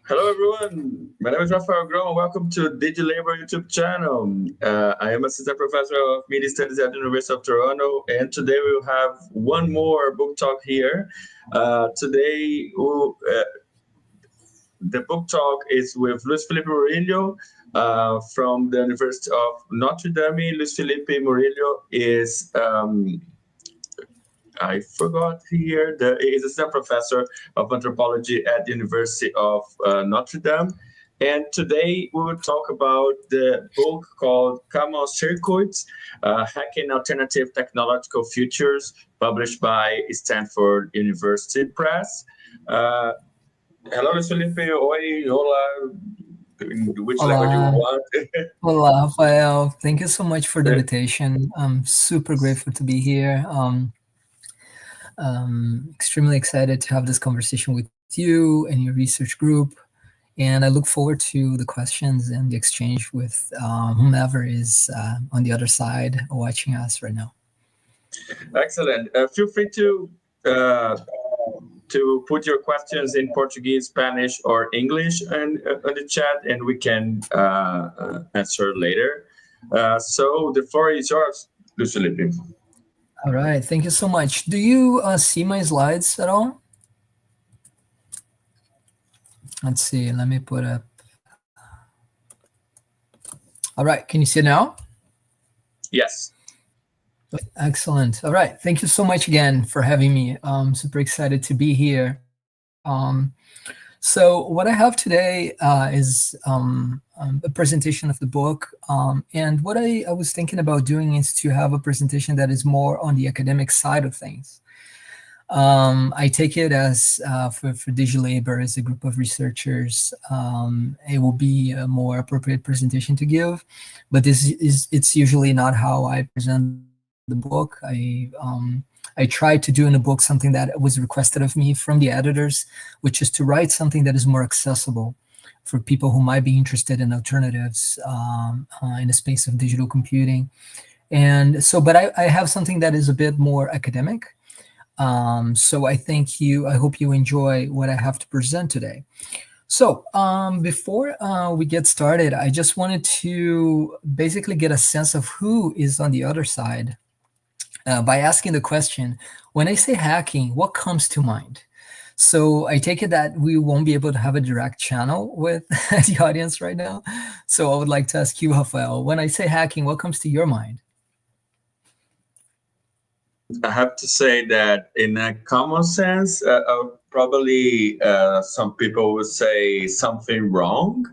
Hello, everyone. My name is Rafael Grohmann. Welcome to DigiLabor YouTube channel. I am assistant professor of media studies at the University of Toronto, and today we will have one more book talk here. The book talk is with Luis Felipe Murillo from the University of Notre Dame. Luis Felipe Murillo is I forgot here. He's assistant professor of anthropology at the University of Notre Dame. And today we will talk about the book called Common Circuits, Hacking Alternative Technological Futures, published by Stanford University Press. Hello, Luis Felipe. Oi, hola. Which language you Olá, want? olá, Rafael. Thank you so much for the invitation. I'm super grateful to be here. Extremely excited to have this conversation with you and your research group. And I look forward to the questions and the exchange with whomever is on the other side watching us right now. Excellent. Feel free uh, to put your questions in Portuguese, Spanish, or English in the chat, and we can answer later. So the floor is yours, Luis Felipe. All right. Thank you so much. Do you see my slides at all? Let's see. Let me put up. All right. Can you see it now? Yes. Excellent. All right. Thank you so much again for having me. I'm super excited to be here. So what I have today is a presentation of the book. And what I was thinking about doing is to have a presentation that is more on the academic side of things. I take it as for DigiLabor as a group of researchers, it will be a more appropriate presentation to give, but it's usually not how I present the book. I tried to do in the book something that was requested of me from the editors, which is to write something that is more accessible for people who might be interested in alternatives in the space of digital computing. And so, but I have something that is a bit more academic. So I hope you enjoy what I have to present today. So before we get started, I just wanted to basically get a sense of who is on the other side by asking the question, when I say hacking, what comes to mind? So I take it that we won't be able to have a direct channel with the audience right now. So I would like to ask you, Rafael, when I say hacking, what comes to your mind? I have to say that in a common sense, probably some people would say something wrong.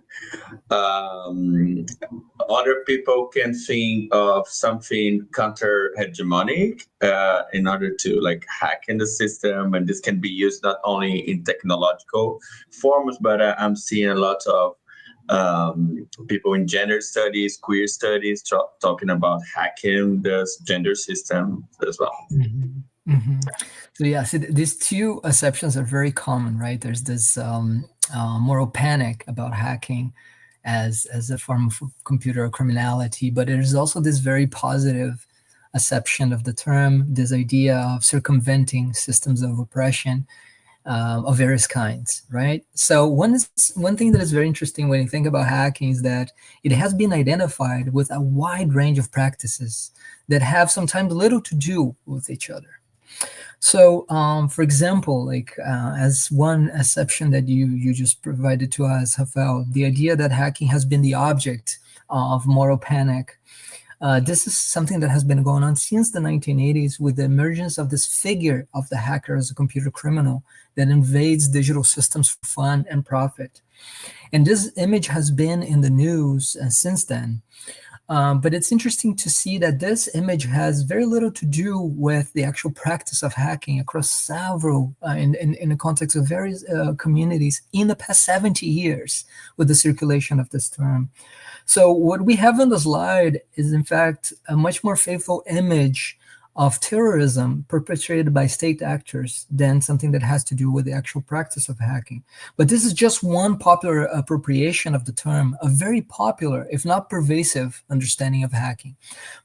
Other people can think of something counter hegemonic in order to like hack in the system, and this can be used not only in technological forms, but I'm seeing a lot of people in gender studies, queer studies, talking about hacking the gender system as well. Mm-hmm. Mm-hmm. So yeah, see, these two exceptions are very common, right? There's this moral panic about hacking as a form of computer criminality, but there's also this very positive acception of the term, this idea of circumventing systems of oppression of various kinds, right? So one thing that is very interesting when you think about hacking is that it has been identified with a wide range of practices that have sometimes little to do with each other. So, for example, like as one exception that you just provided to us, Rafael, the idea that hacking has been the object of moral panic. This is something that has been going on since the 1980s with the emergence of this figure of the hacker as a computer criminal that invades digital systems for fun and profit. And this image has been in the news since then. But it's interesting to see that this image has very little to do with the actual practice of hacking across several, in the context of various communities in the past 70 years with the circulation of this term. So what we have on the slide is, in fact, a much more faithful image of terrorism perpetrated by state actors than something that has to do with the actual practice of hacking. But this is just one popular appropriation of the term, a very popular, if not pervasive, understanding of hacking.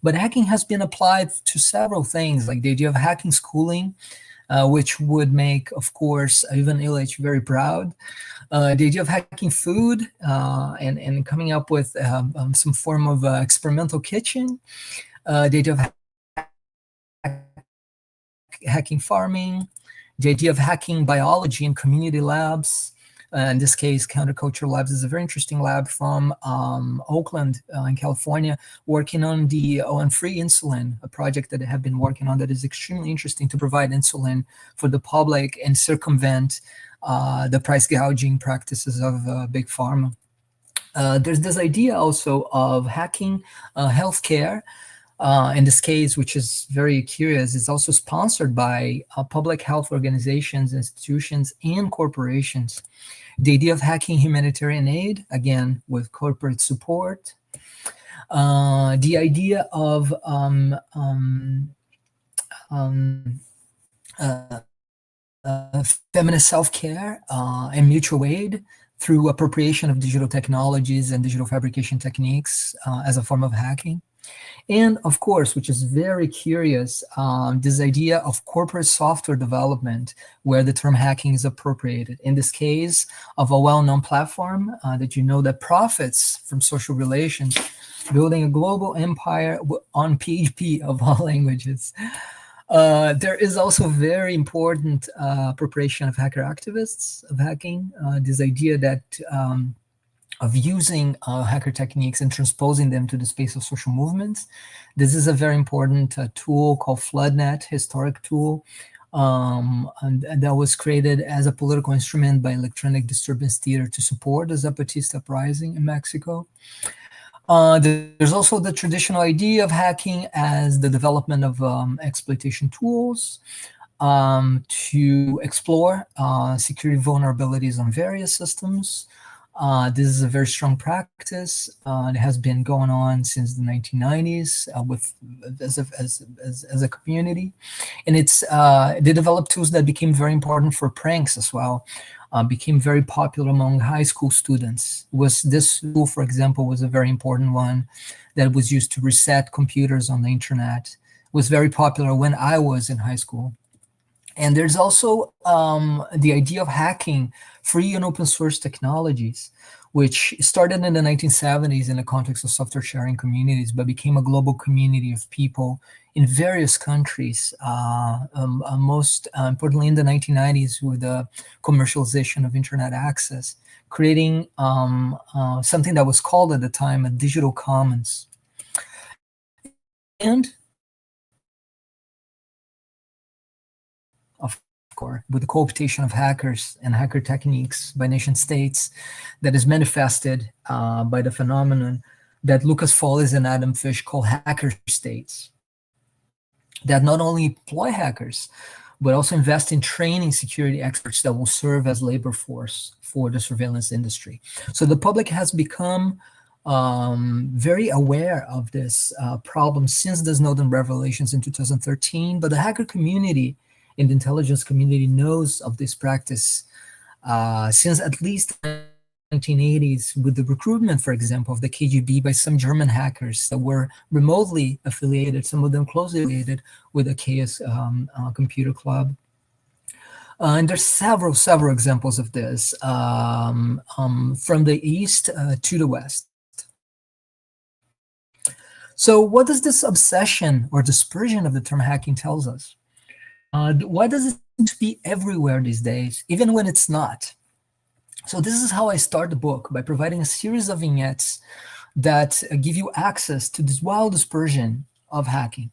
But hacking has been applied to several things, like the idea of hacking schooling, which would make, of course, Ivan Illich very proud. The idea of hacking food and coming up with some form of experimental kitchen. The idea of hacking farming. The idea of hacking biology in community labs. In this case, Counterculture Labs is a very interesting lab from Oakland in California, working on free insulin, a project that they have been working on that is extremely interesting to provide insulin for the public and circumvent the price gouging practices of big pharma. There's this idea also of hacking healthcare. In this case, which is very curious, is also sponsored by public health organizations, institutions, and corporations. The idea of hacking humanitarian aid, again, with corporate support. The idea of feminist self-care and mutual aid through appropriation of digital technologies and digital fabrication techniques as a form of hacking. And of course, which is very curious, this idea of corporate software development, where the term hacking is appropriated. In this case, of a well-known platform that you know that profits from social relations, building a global empire on PHP of all languages. There is also very important appropriation of hacker activists of hacking. This idea that of using hacker techniques and transposing them to the space of social movements. This is a very important tool called FloodNet, historic tool, and that was created as a political instrument by Electronic Disturbance Theater to support the Zapatista uprising in Mexico. There's also the traditional idea of hacking as the development of exploitation tools to explore security vulnerabilities on various systems. This is a very strong practice. It has been going on since the 1990s as a community, and they developed tools that became very important for pranks as well. Became very popular among high school students. This tool, for example, was a very important one that was used to reset computers on the internet. It was very popular when I was in high school. And there's also the idea of hacking free and open source technologies, which started in the 1970s in the context of software sharing communities, but became a global community of people in various countries, most importantly in the 1990s with the commercialization of internet access, creating something that was called at the time a digital commons. And of course, with the co-optation of hackers and hacker techniques by nation states that is manifested by the phenomenon that Lucas Follis and Adam Fish call hacker states, that not only employ hackers, but also invest in training security experts that will serve as labor force for the surveillance industry. So the public has become very aware of this problem since the Snowden revelations in 2013, but the hacker community and the intelligence community knows of this practice since at least the 1980s with the recruitment, for example, of the KGB by some German hackers that were remotely affiliated, some of them closely affiliated with the Chaos Computer Club. And there's several examples of this from the east to the west. So what does this obsession or dispersion of the term hacking tells us? Why does it seem to be everywhere these days, even when it's not? So this is how I start the book, by providing a series of vignettes that give you access to this wild dispersion of hacking.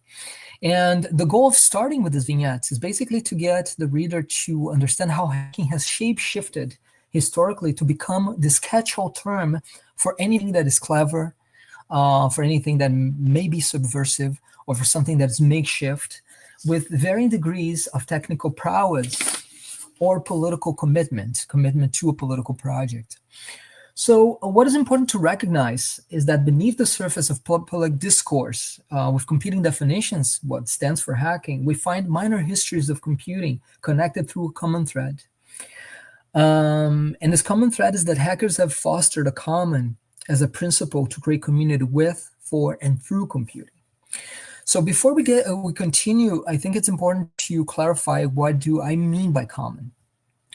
And the goal of starting with these vignettes is basically to get the reader to understand how hacking has shape-shifted historically to become this catch-all term for anything that is clever, for anything that may be subversive, or for something that is makeshift, with varying degrees of technical prowess or political commitment to a political project. So what is important to recognize is that beneath the surface of public discourse, with competing definitions, what stands for hacking, we find minor histories of computing connected through a common thread. And this common thread is that hackers have fostered a common as a principle to create community with, for, and through computing. So before we continue, I think it's important to clarify what do I mean by common.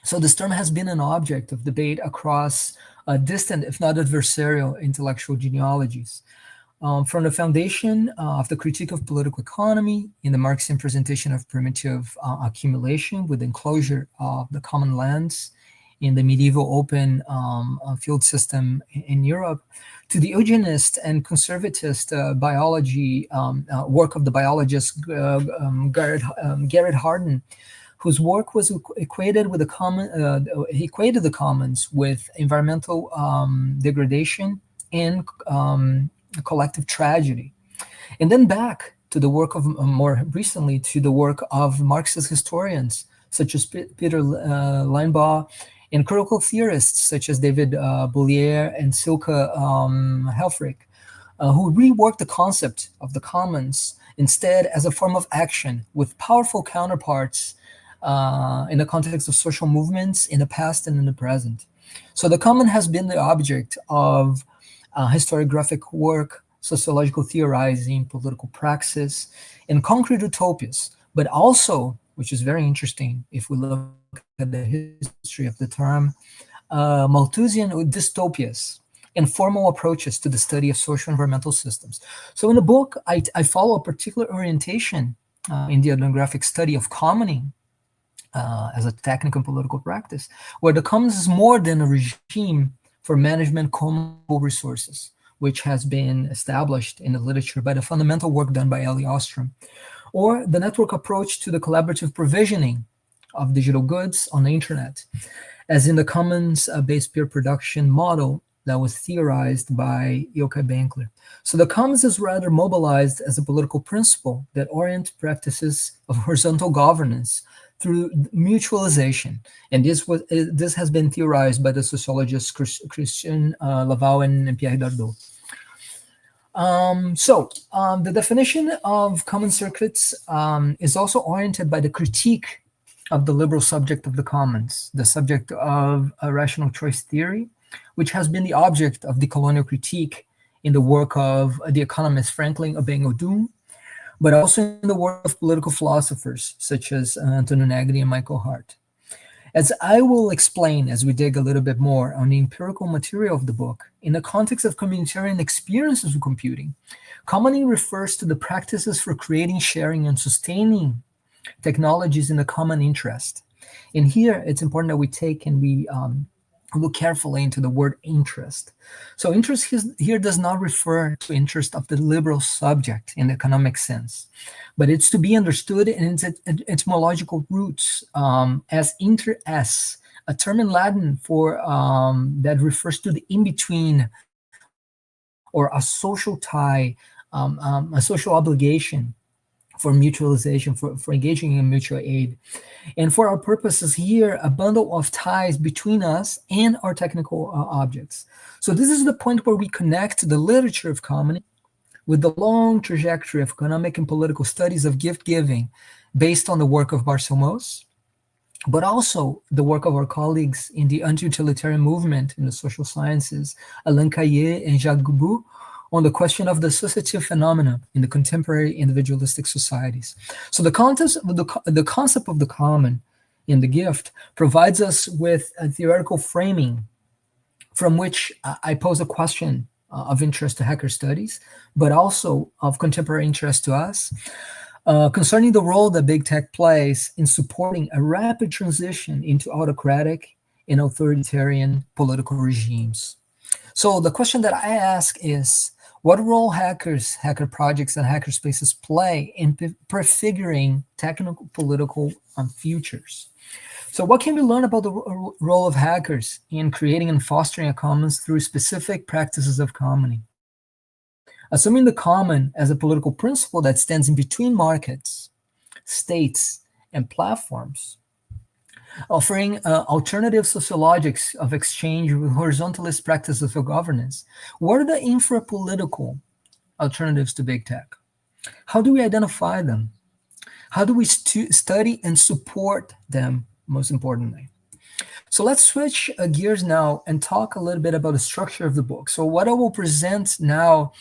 So this term has been an object of debate across distant, if not adversarial, intellectual genealogies. From the foundation of the critique of political economy in the Marxian presentation of primitive accumulation with enclosure of the common lands in the medieval open field system in Europe, to the eugenist and conservatist biology work of the biologist Garrett Hardin, whose work was equated with the common, he equated the commons with environmental degradation and collective tragedy. And then back to the work of, more recently, to the work of Marxist historians such as Peter Linebaugh and critical theorists such as David Boulier and Silke Helfrich, who reworked the concept of the commons instead as a form of action with powerful counterparts in the context of social movements in the past and in the present. So the common has been the object of historiographic work, sociological theorizing, political praxis, and concrete utopias, but also, which is very interesting if we look at the history of the term, Malthusian dystopias and formal approaches to the study of social environmental systems. So in the book, I follow a particular orientation in the ethnographic study of commoning as a technical and political practice, where the commons is more than a regime for management common resources, which has been established in the literature by the fundamental work done by Elie Ostrom, or the network approach to the collaborative provisioning of digital goods on the internet, as in the commons-based peer production model that was theorized by Ilkay Benkler. So the commons is rather mobilized as a political principle that orients practices of horizontal governance through mutualization. And this has been theorized by the sociologists Christian Laval and Pierre Dardot. The definition of common circuits is also oriented by the critique of the liberal subject of the commons, the subject of a rational choice theory, which has been the object of the colonial critique in the work of the economist Franklin Obeng-Odum, but also in the work of political philosophers such as Antonio Negri and Michael Hart. As I will explain as we dig a little bit more on the empirical material of the book, in the context of communitarian experiences with computing, commoning refers to the practices for creating, sharing, and sustaining technologies in the common interest. And here, it's important that we take and we look carefully into the word interest. So interest here does not refer to interest of the liberal subject in the economic sense, but it's to be understood in its etymological roots as inter es, a term in Latin for that refers to the in-between or a social tie, a social obligation for mutualization, for engaging in mutual aid. And for our purposes here, a bundle of ties between us and our technical objects. So this is the point where we connect the literature of commoning with the long trajectory of economic and political studies of gift-giving based on the work of Marcel Mauss, but also the work of our colleagues in the anti-utilitarian movement in the social sciences, Alain Caillé and Jacques Gubout, on the question of the associative phenomena in the contemporary individualistic societies. So the concept of the common in the gift provides us with a theoretical framing from which I pose a question of interest to hacker studies, but also of contemporary interest to us, concerning the role that big tech plays in supporting a rapid transition into autocratic and authoritarian political regimes. So the question that I ask is, what role hacker projects, and hacker spaces play in prefiguring technical political futures? So what can we learn about the role of hackers in creating and fostering a commons through specific practices of commoning? Assuming the common as a political principle that stands in between markets, states, and platforms, offering alternative sociologics of exchange with horizontalist practices of governance, what are the infra-political alternatives to big tech? How do we identify them? How do we study and support them, most importantly? So let's switch gears now and talk a little bit about the structure of the book. So what I will present now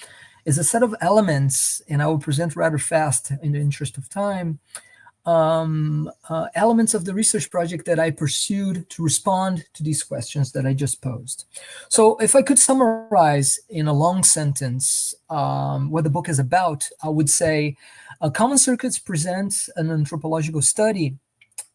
is a set of elements, and I will present rather fast in the interest of time, elements of the research project that I pursued to respond to these questions that I just posed. So if I could summarize in a long sentence what the book is about, I would say Common Circuits presents an anthropological study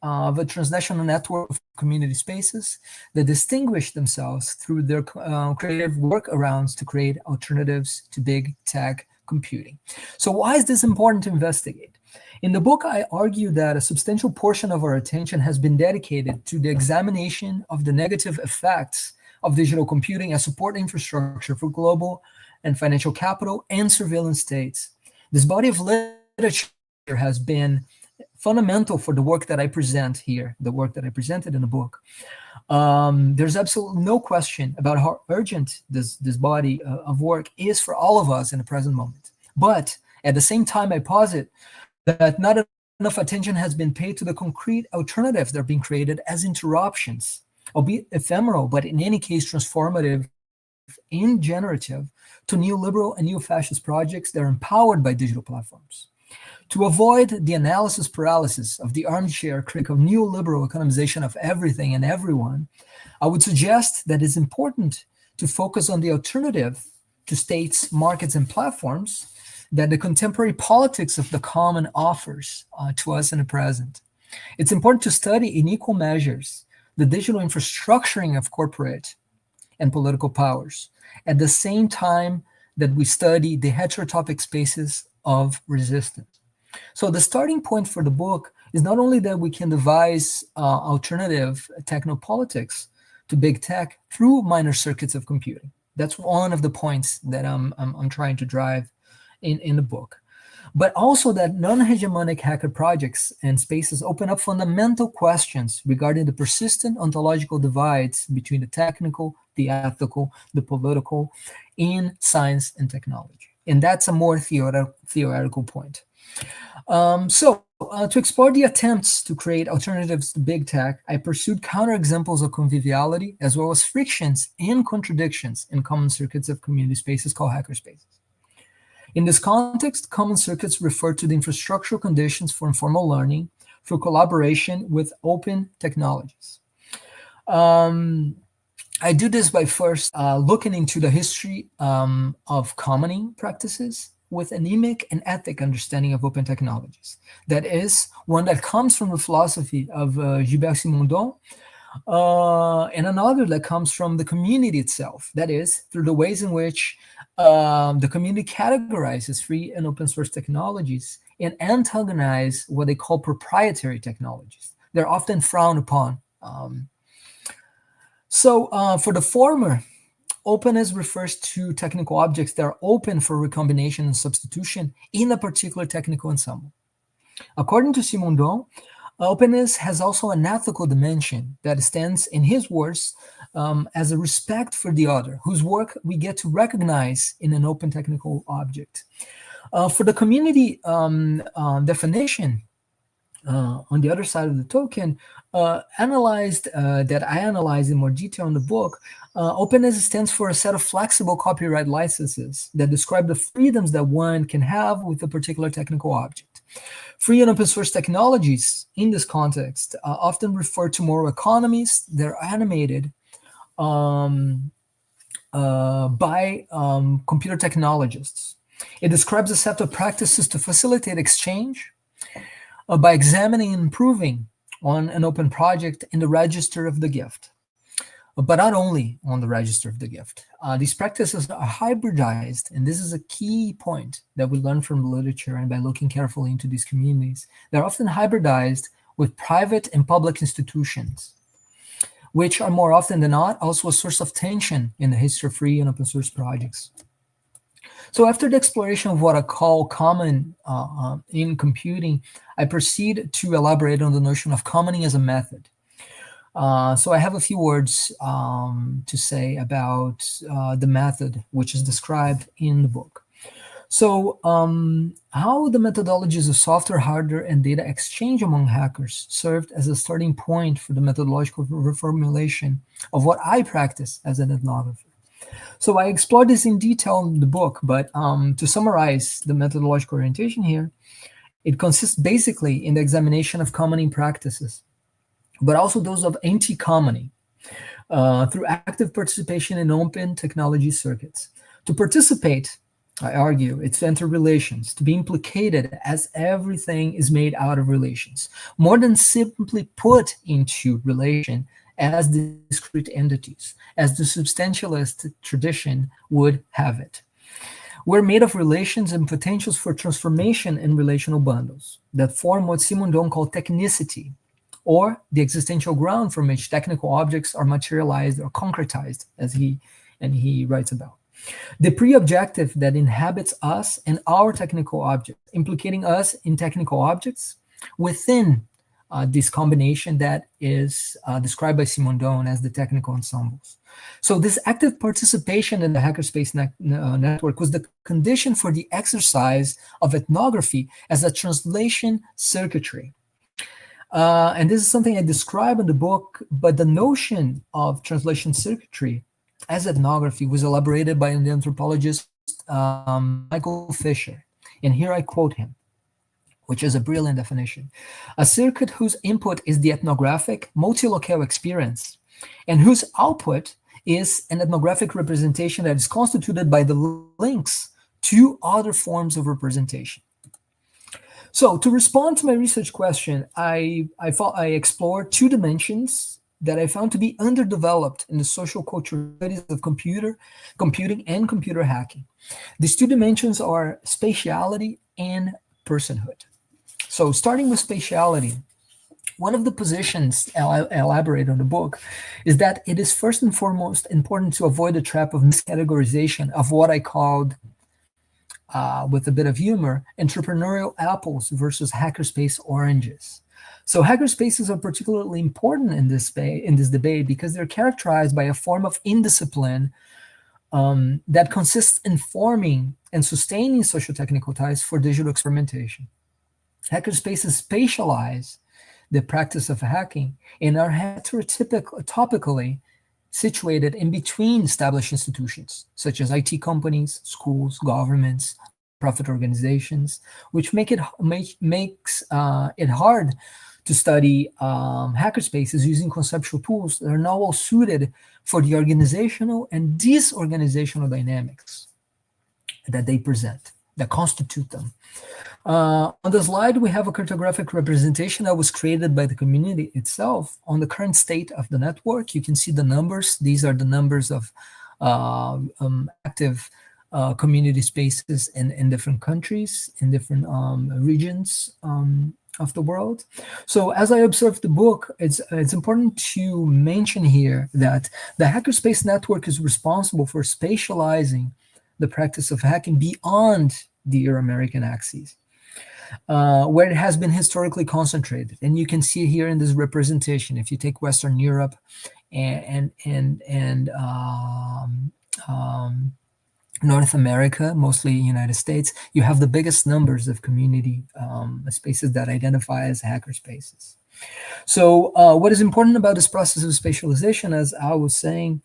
of a transnational network of community spaces that distinguish themselves through their creative workarounds to create alternatives to big tech computing. So why is this important to investigate? In the book, I argue that a substantial portion of our attention has been dedicated to the examination of the negative effects of digital computing as support infrastructure for global and financial capital and surveillance states. This body of literature has been fundamental for the work that I present here, the work that I presented in the book. There's absolutely no question about how urgent this body of work is for all of us in the present moment. But at the same time, I posit that not enough attention has been paid to the concrete alternatives that are being created as interruptions, albeit ephemeral, but in any case transformative and generative, to neoliberal and neo-fascist projects that are empowered by digital platforms. To avoid the analysis paralysis of the armchair critic of neoliberal economization of everything and everyone, I would suggest that it's important to focus on the alternative to states, markets, and platforms that the contemporary politics of the common offers to us in the present. It's important to study in equal measures the digital infrastructuring of corporate and political powers, at the same time that we study the heterotopic spaces of resistance. So the starting point for the book is not only that we can devise alternative technopolitics to big tech through minor circuits of computing. That's one of the points that I'm trying to drive in the book. But also that non-hegemonic hacker projects and spaces open up fundamental questions regarding the persistent ontological divides between the technical, the ethical, the political in science and technology. And that's a more theoretical point. To explore the attempts to create alternatives to big tech, I pursued counterexamples of conviviality as well as frictions and contradictions in common circuits of community spaces called hackerspaces. In this context, common circuits refer to the infrastructural conditions for informal learning through collaboration with open technologies. I do this by first looking into the history of commoning practices with anemic and ethic understanding of open technologies. That is, one that comes from the philosophy of Gilbert Simondon, and another that comes from the community itself. That is, through the ways in which the community categorizes free and open source technologies and antagonize what they call proprietary technologies. They're often frowned upon. For the former, openness refers to technical objects that are open for recombination and substitution in a particular technical ensemble. According to Simondon, openness has also an ethical dimension that stands, in his words, as a respect for the other, whose work we get to recognize in an open technical object. For the community definition, on the other side of the token, that I analyzed in more detail in the book, openness stands for a set of flexible copyright licenses that describe the freedoms that one can have with a particular technical object. Free and open source technologies, in this context, often refer to moral economies that are animated by computer technologists. It describes a set of practices to facilitate exchange by examining and improving on an open project in the register of the gift. But not only on the register of the gift. These practices are hybridized, and this is a key point that we learn from the literature and by looking carefully into these communities. They're often hybridized with private and public institutions, which are more often than not also a source of tension in the history of free and open source projects. So after the exploration of what I call common in computing, I proceed to elaborate on the notion of commoning as a method. So I have a few words to say about the method which is described in the book. So how the methodologies of software, hardware, and data exchange among hackers served as a starting point for the methodological reformulation of what I practice as an ethnographer. So I explored this in detail in the book, but to summarize the methodological orientation here, it consists basically in the examination of commoning practices, but also those of anti-commoning, through active participation in open technology circuits. To participate, I argue, it's to enter relations, to be implicated as everything is made out of relations, more than simply put into relation as discrete entities, as the substantialist tradition would have it. We're made of relations and potentials for transformation in relational bundles that form what Simondon called technicity, or the existential ground from which technical objects are materialized or concretized, as he writes about. The pre-objective that inhabits us and our technical objects, implicating us in technical objects within this combination that is described by Simondon as the technical ensembles. So this active participation in the hackerspace network was the condition for the exercise of ethnography as a translation circuitry. And this is something I describe in the book, but the notion of translation circuitry as ethnography was elaborated by the anthropologist Michael Fisher. And here I quote him, which is a brilliant definition. A circuit whose input is the ethnographic multilocale experience and whose output is an ethnographic representation that is constituted by the links to other forms of representation. So to respond to my research question, I explored two dimensions that I found to be underdeveloped in the social cultural studies of computing, and computer hacking. These two dimensions are spatiality and personhood. So starting with spatiality, one of the positions I elaborate on the book is that it is first and foremost important to avoid the trap of miscategorization of what I called, with a bit of humor, entrepreneurial apples versus hackerspace oranges. So hackerspaces are particularly important in this debate because they're characterized by a form of indiscipline that consists in forming and sustaining social technical ties for digital experimentation. Hackerspaces spatialize the practice of hacking and are heterotopically situated in between established institutions, such as IT companies, schools, governments, profit organizations, which makes it hard to study hackerspaces using conceptual tools that are not well suited for the organizational and disorganizational dynamics that they present, that constitute them. On the slide, we have a cartographic representation that was created by the community itself on the current state of the network. You can see the numbers. These are the numbers of active community spaces in different countries, in different regions of the world. So as I observed the book, it's important to mention here that the hackerspace network is responsible for spatializing the practice of hacking beyond the Euro-American axis, where it has been historically concentrated. And you can see here in this representation, if you take Western Europe and North America, mostly United States, you have the biggest numbers of community spaces that identify as hacker spaces. So what is important about this process of spatialization, as I was saying,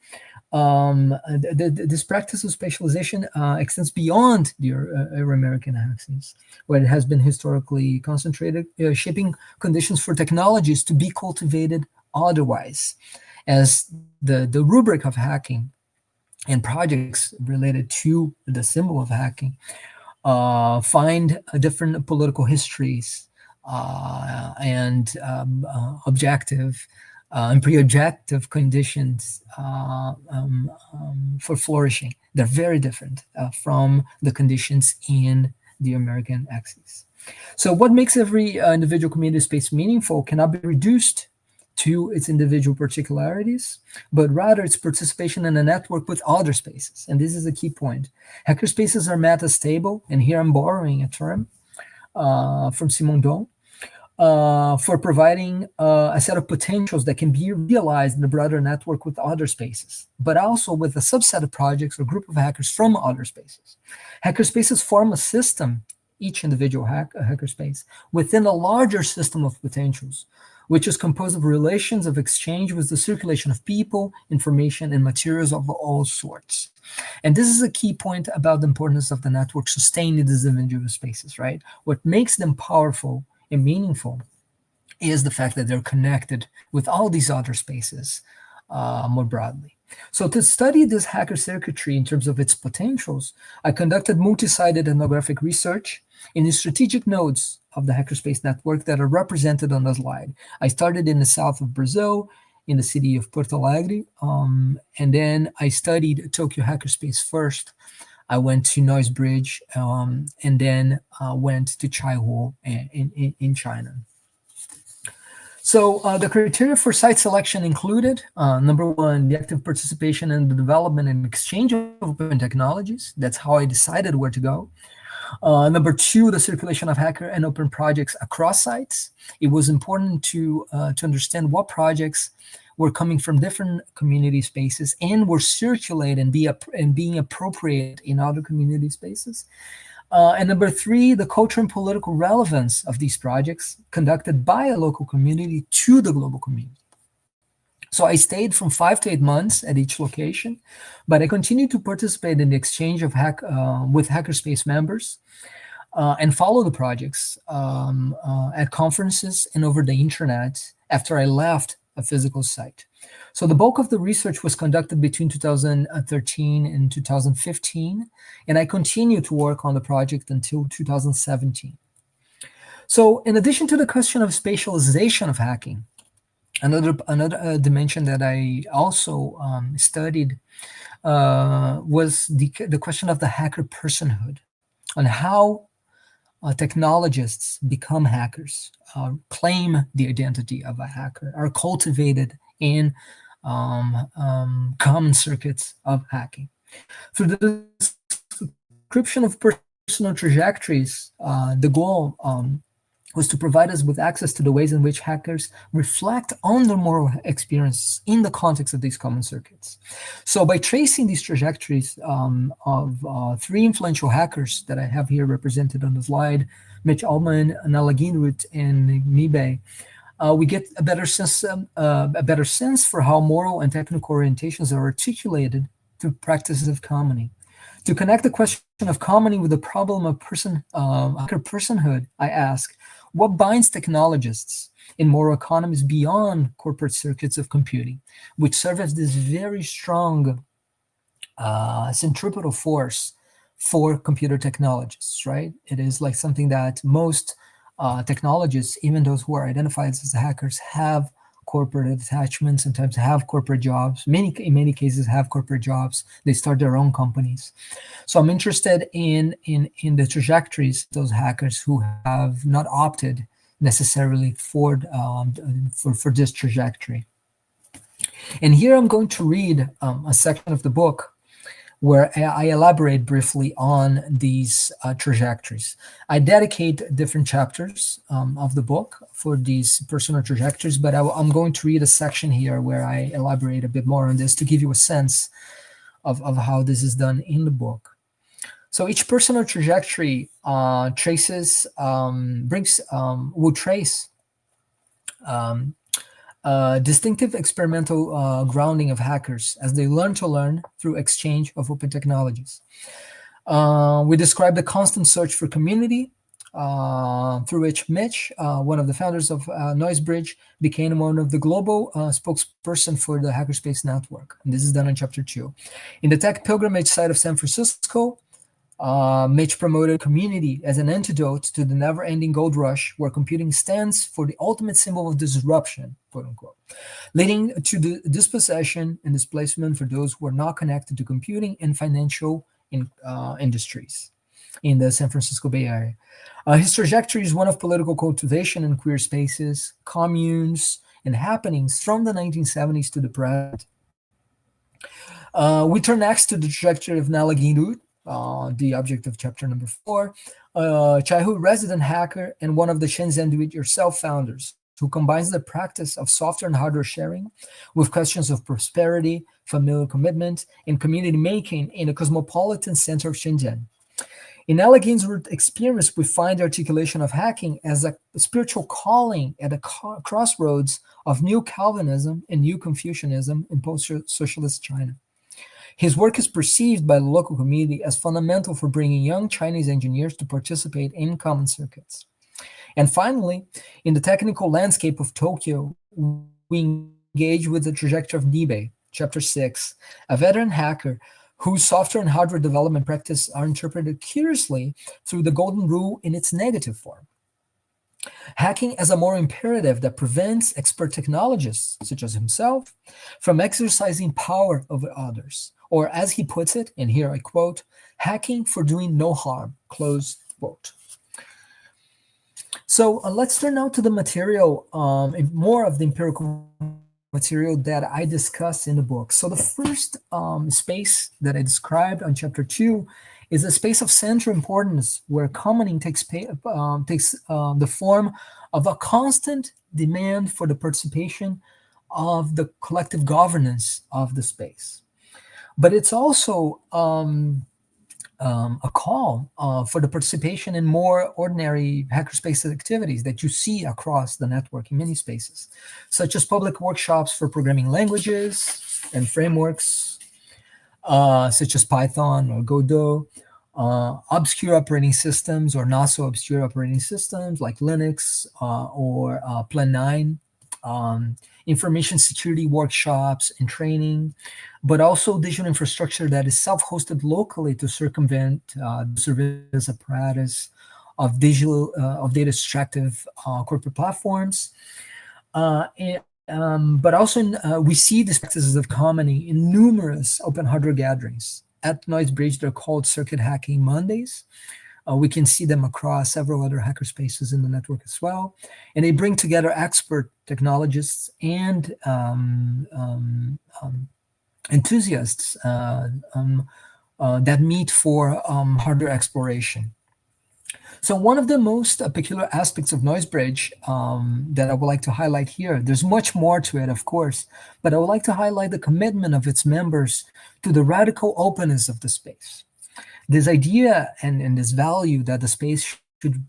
this practice of spatialization extends beyond the Euro-American axis, where it has been historically concentrated, shaping conditions for technologies to be cultivated otherwise, as the rubric of hacking and projects related to the symbol of hacking find different political histories and objective and pre-objective conditions for flourishing. They're very different from the conditions in the American axis. So what makes every individual community space meaningful cannot be reduced to its individual particularities, but rather its participation in a network with other spaces. And this is a key point. Hacker spaces are metastable, and here I'm borrowing a term from Simondon, for providing a set of potentials that can be realized in a broader network with other spaces, but also with a subset of projects or group of hackers from other spaces. Hacker spaces form a system, each individual hacker space, within a larger system of potentials, which is composed of relations of exchange with the circulation of people, information, and materials of all sorts. And this is a key point about the importance of the network sustaining these individual spaces, right? What makes them powerful and meaningful is the fact that they're connected with all these other spaces more broadly. So to study this hacker circuitry in terms of its potentials, I conducted multi-sided ethnographic research in the strategic nodes of the hackerspace network that are represented on the slide. I started in the south of Brazil, in the city of Porto Alegre, and then I studied Tokyo hackerspace first. I went to Noise Bridge, and then went to Chaihu in China. So the criteria for site selection included, number one, the active participation in the development and exchange of open technologies. That's how I decided where to go. Number two, the circulation of hacker and open projects across sites. It was important to understand what projects were coming from different community spaces and were circulated and being appropriated in other community spaces. And number three, the cultural and political relevance of these projects conducted by a local community to the global community. So I stayed from 5 to 8 months at each location, but I continued to participate in the exchange of with hackerspace members and follow the projects at conferences and over the internet after I left a physical site. So the bulk of the research was conducted between 2013 and 2015, and I continued to work on the project until 2017. So in addition to the question of spatialization of hacking, another dimension that I also studied was the question of the hacker personhood, on how technologists become hackers, claim the identity of a hacker, are cultivated in common circuits of hacking. Through the description of personal trajectories, the goal was to provide us with access to the ways in which hackers reflect on their moral experiences in the context of these common circuits. So by tracing these trajectories of three influential hackers that I have here represented on the slide, Mitch Altman, Nalaginrut, and Mibe, we get a better sense for how moral and technical orientations are articulated through practices of commoning. To connect the question of commoning with the problem of hacker personhood, I ask, what binds technologists in moral economies beyond corporate circuits of computing, which serve as this very strong centripetal force for computer technologists, right? It is like something that most technologists, even those who are identified as hackers, have corporate attachments, sometimes have corporate jobs, in many cases have corporate jobs. They start their own companies. So I'm interested in the trajectories of those hackers who have not opted necessarily for this trajectory. And here I'm going to read a section of the book where I elaborate briefly on these trajectories. I dedicate different chapters of the book for these personal trajectories, but I'm going to read a section here where I elaborate a bit more on this to give you a sense of how this is done in the book. So each personal trajectory will trace distinctive experimental grounding of hackers as they learn to learn through exchange of open technologies. We describe the constant search for community, through which Mitch, one of the founders of NoiseBridge, became one of the global spokesperson for the Hackerspace Network. And this is done in chapter 2. In the tech pilgrimage site of San Francisco, Mitch promoted community as an antidote to the never-ending gold rush, where computing stands for the ultimate symbol of disruption, quote unquote, leading to the dispossession and displacement for those who are not connected to computing and financial industries in the San Francisco Bay Area. His trajectory is one of political cultivation in queer spaces, communes, and happenings from the 1970s to the present. We turn next to the trajectory of Nalaginrut, the object of chapter number 4, childhood resident hacker and one of the Shenzhen do-it-yourself founders, who combines the practice of software and hardware sharing with questions of prosperity, familial commitment, and community making in a cosmopolitan center of Shenzhen. In Alleghany's experience, we find the articulation of hacking as a spiritual calling at a crossroads of new Calvinism and new Confucianism in post-socialist China. His work is perceived by the local community as fundamental for bringing young Chinese engineers to participate in common circuits. And finally, in the technical landscape of Tokyo, we engage with the trajectory of Nibe, chapter 6, a veteran hacker whose software and hardware development practice are interpreted curiously through the golden rule in its negative form. Hacking as a moral imperative that prevents expert technologists, such as himself, from exercising power over others. Or as he puts it, and here I quote, hacking for doing no harm, close quote. So let's turn now to the material, more of the empirical material that I discuss in the book. So the first space that I described on chapter 2 is a space of central importance where commoning takes the form of a constant demand for the participation of the collective governance of the space. But it's also a call for the participation in more ordinary hackerspace activities that you see across the network in many spaces, such as public workshops for programming languages and frameworks, such as Python or Godot, obscure operating systems or not so obscure operating systems like Linux or Plan 9, information security workshops and training, but also digital infrastructure that is self-hosted locally to circumvent the surveillance apparatus of data extractive corporate platforms. But also we see these practices of commoning in numerous open hardware gatherings. At Noisebridge, they're called Circuit Hacking Mondays. We can see them across several other hackerspaces in the network as well. And they bring together expert technologists and enthusiasts that meet for hardware exploration. So one of the most peculiar aspects of Noisebridge that I would like to highlight here, there's much more to it, of course, but I would like to highlight the commitment of its members to the radical openness of the space. This idea and this value that the space should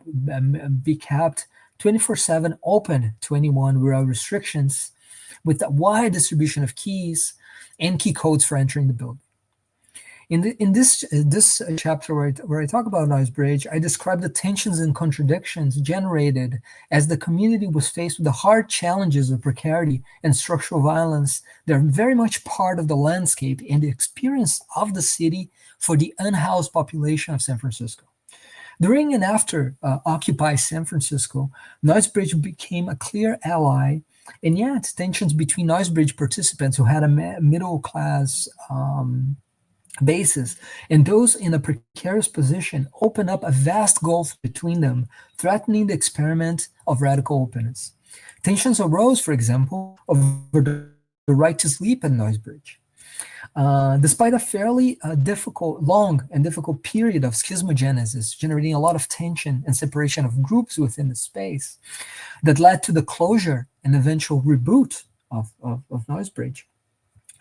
be kept 24/7 open to anyone without restrictions, with a wide distribution of keys and key codes for entering the building. In this chapter where I talk about Noisebridge, I describe the tensions and contradictions generated as the community was faced with the hard challenges of precarity and structural violence. They're very much part of the landscape and the experience of the city for the unhoused population of San Francisco. During and after Occupy San Francisco, Noisebridge became a clear ally, and yet tensions between Noisebridge participants who had a middle-class basis and those in a precarious position open up a vast gulf between them, threatening the experiment of radical openness. Tensions arose, for example, over the right to sleep at Noisebridge. Despite a fairly long and difficult period of schismogenesis, generating a lot of tension and separation of groups within the space that led to the closure and eventual reboot of Noisebridge,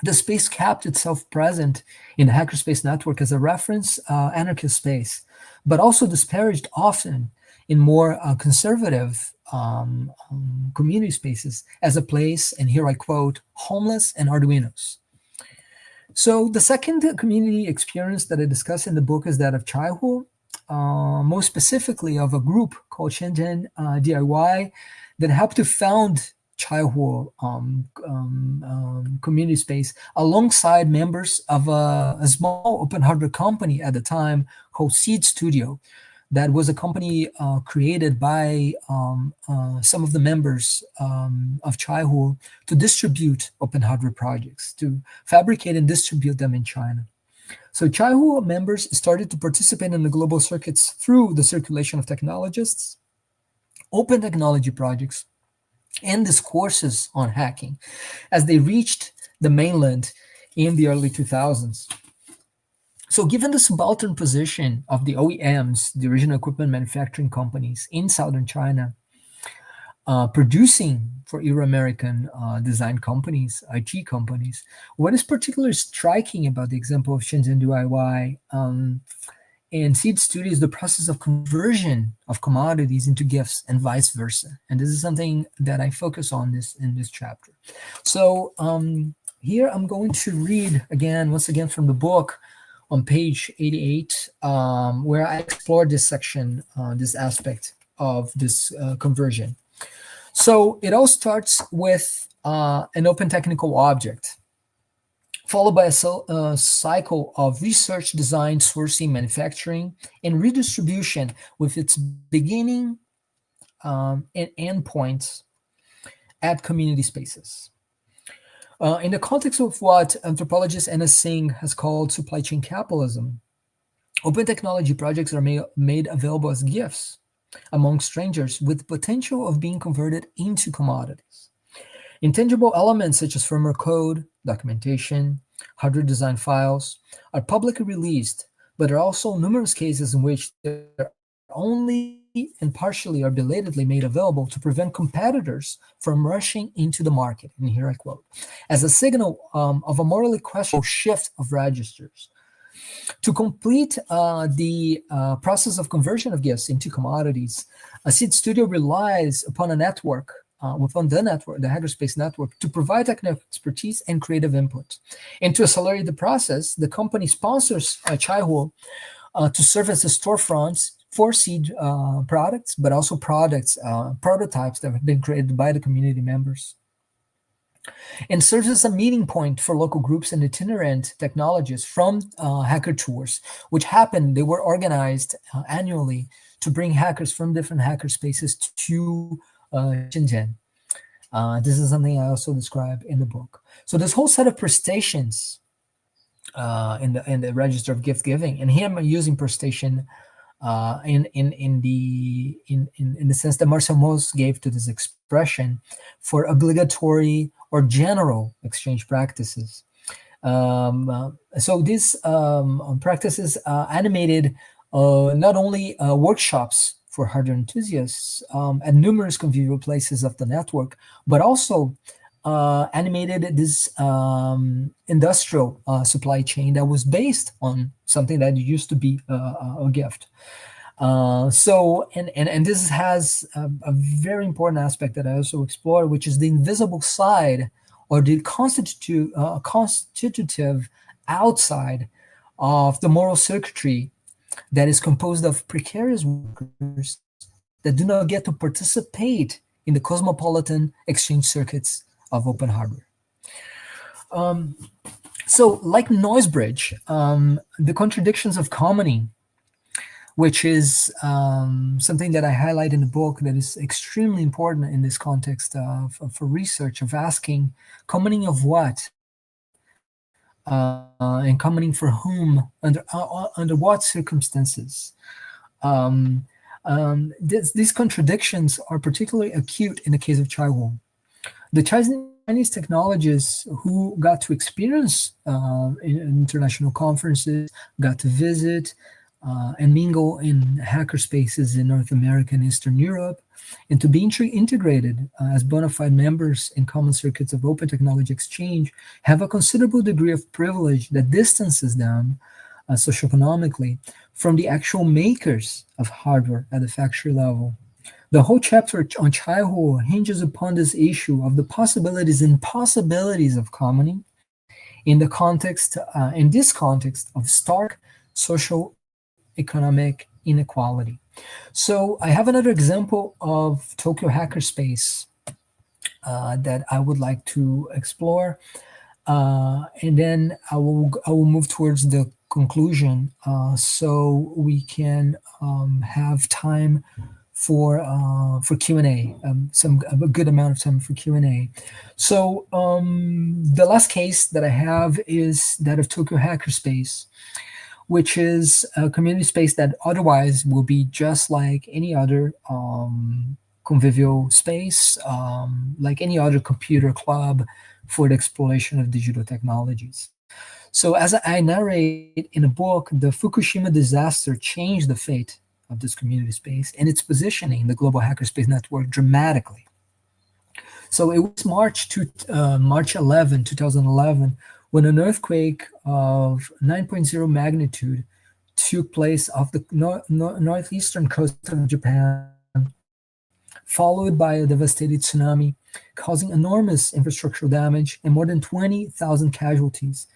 the space kept itself present in the hackerspace network as a reference anarchist space, but also disparaged often in more conservative community spaces as a place, and here I quote, homeless and Arduinos. So the second community experience that I discuss in the book is that of Chaihu, most specifically of a group called Shenzhen DIY that helped to found Chaihu community space alongside members of a small open hardware company at the time called Seed Studio. That was a company created by some of the members of Chaihu to distribute open hardware projects, to fabricate and distribute them in China. So Chaihu members started to participate in the global circuits through the circulation of technologists, open technology projects, and discourses on hacking as they reached the mainland in the early 2000s. So given the subaltern position of the OEMs, the original equipment manufacturing companies in southern China, producing for Euro-American design companies, IT companies, what is particularly striking about the example of Shenzhen DIY in Seed Studio is the process of conversion of commodities into gifts and vice versa. And this is something that I focus on this in this chapter. So here I'm going to read once again from the book on page 88, where I explore this section, this aspect of this conversion. So it all starts with an open technical object, followed by a cycle of research, design, sourcing, manufacturing, and redistribution with its beginning and end points at community spaces. In the context of what anthropologist Anna Singh has called supply chain capitalism, open technology projects are made available as gifts among strangers with the potential of being converted into commodities. Intangible elements such as firmware code, documentation, hardware design files are publicly released, but there are also numerous cases in which they're only and partially or belatedly made available to prevent competitors from rushing into the market. And here I quote, as a signal of a morally questionable shift of registers. To complete the process of conversion of gifts into commodities, a Seed Studio relies upon a network, the Hackerspace network, to provide technical expertise and creative input. And to accelerate the process, the company sponsors Chaihuo to serve as the storefronts for seed products, but also prototypes that have been created by the community members, and serves as a meeting point for local groups and itinerant technologists from hacker tours, which they were organized annually to bring hackers from different hacker spaces to Shenzhen. This is something I also describe in the book. So this whole set of prestations in the register of gift giving, and here I'm using prestation in the sense that Marcel Mauss gave to this expression for obligatory or general exchange practices. So these practices animated not only workshops for hardware enthusiasts at numerous convivial places of the network, but also animated this industrial supply chain that was based on something that used to be a gift. So this has a very important aspect that I also explore, which is the invisible side or the constitutive outside of the moral circuitry that is composed of precarious workers that do not get to participate in the cosmopolitan exchange circuits of open hardware. So like Noisebridge, the contradictions of commoning, which is something that I highlight in the book that is extremely important in this context for research, of asking commoning of what and commoning for whom, under what circumstances. These contradictions are particularly acute in the case of Chaihuo. The Chinese technologists who got to experience in international conferences, got to visit and mingle in hacker spaces in North America and Eastern Europe, and to be integrated as bona fide members in common circuits of open technology exchange, have a considerable degree of privilege that distances them socioeconomically from the actual makers of hardware at the factory level. The whole chapter on Chaihuo hinges upon this issue of the possibilities and impossibilities of commoning in this context of stark social economic inequality. So I have another example of Tokyo Hackerspace that I would like to explore, and then I will move towards the conclusion, so we can have time for Q&A, a good amount of time for Q&A. So the last case that I have is that of Tokyo Hackerspace, which is a community space that otherwise will be just like any other convivial space, like any other computer club for the exploration of digital technologies. So as I narrate in a book, the Fukushima disaster changed the fate of this community space and its positioning in the global hackerspace network dramatically. So it was March 11, 2011, when an earthquake of 9.0 magnitude took place off the northeastern coast of Japan, followed by a devastating tsunami, causing enormous infrastructural damage and more than 20,000 casualties,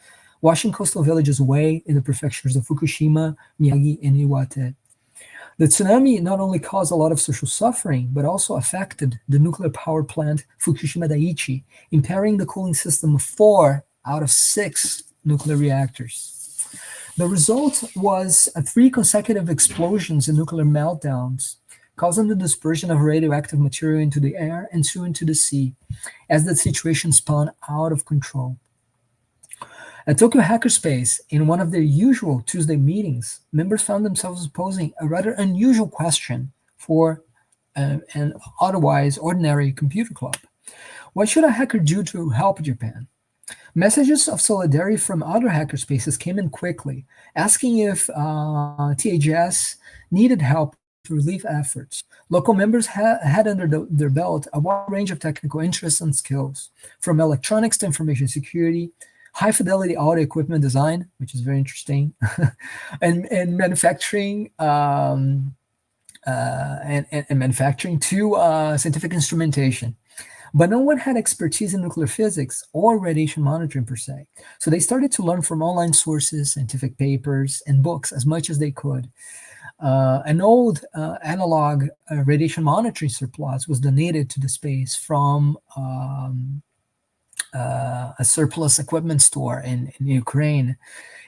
washing coastal villages away in the prefectures of Fukushima, Miyagi, and Iwate. The tsunami not only caused a lot of social suffering, but also affected the nuclear power plant Fukushima Daiichi, impairing the cooling system of 4 out of 6 nuclear reactors. The result was 3 consecutive explosions and nuclear meltdowns, causing the dispersion of radioactive material into the air and soon into the sea, as the situation spun out of control. At Tokyo Hackerspace, in one of their usual Tuesday meetings, members found themselves posing a rather unusual question for an otherwise ordinary computer club. What should a hacker do to help Japan? Messages of solidarity from other hackerspaces came in quickly, asking if THS needed help with relief efforts. Local members had under their belt a wide range of technical interests and skills, from electronics to information security, high fidelity audio equipment design, which is very interesting, and manufacturing and manufacturing to scientific instrumentation. But no one had expertise in nuclear physics or radiation monitoring per se. So they started to learn from online sources, scientific papers, and books as much as they could. An old analog radiation monitoring surplus was donated to the space from a surplus equipment store in Ukraine.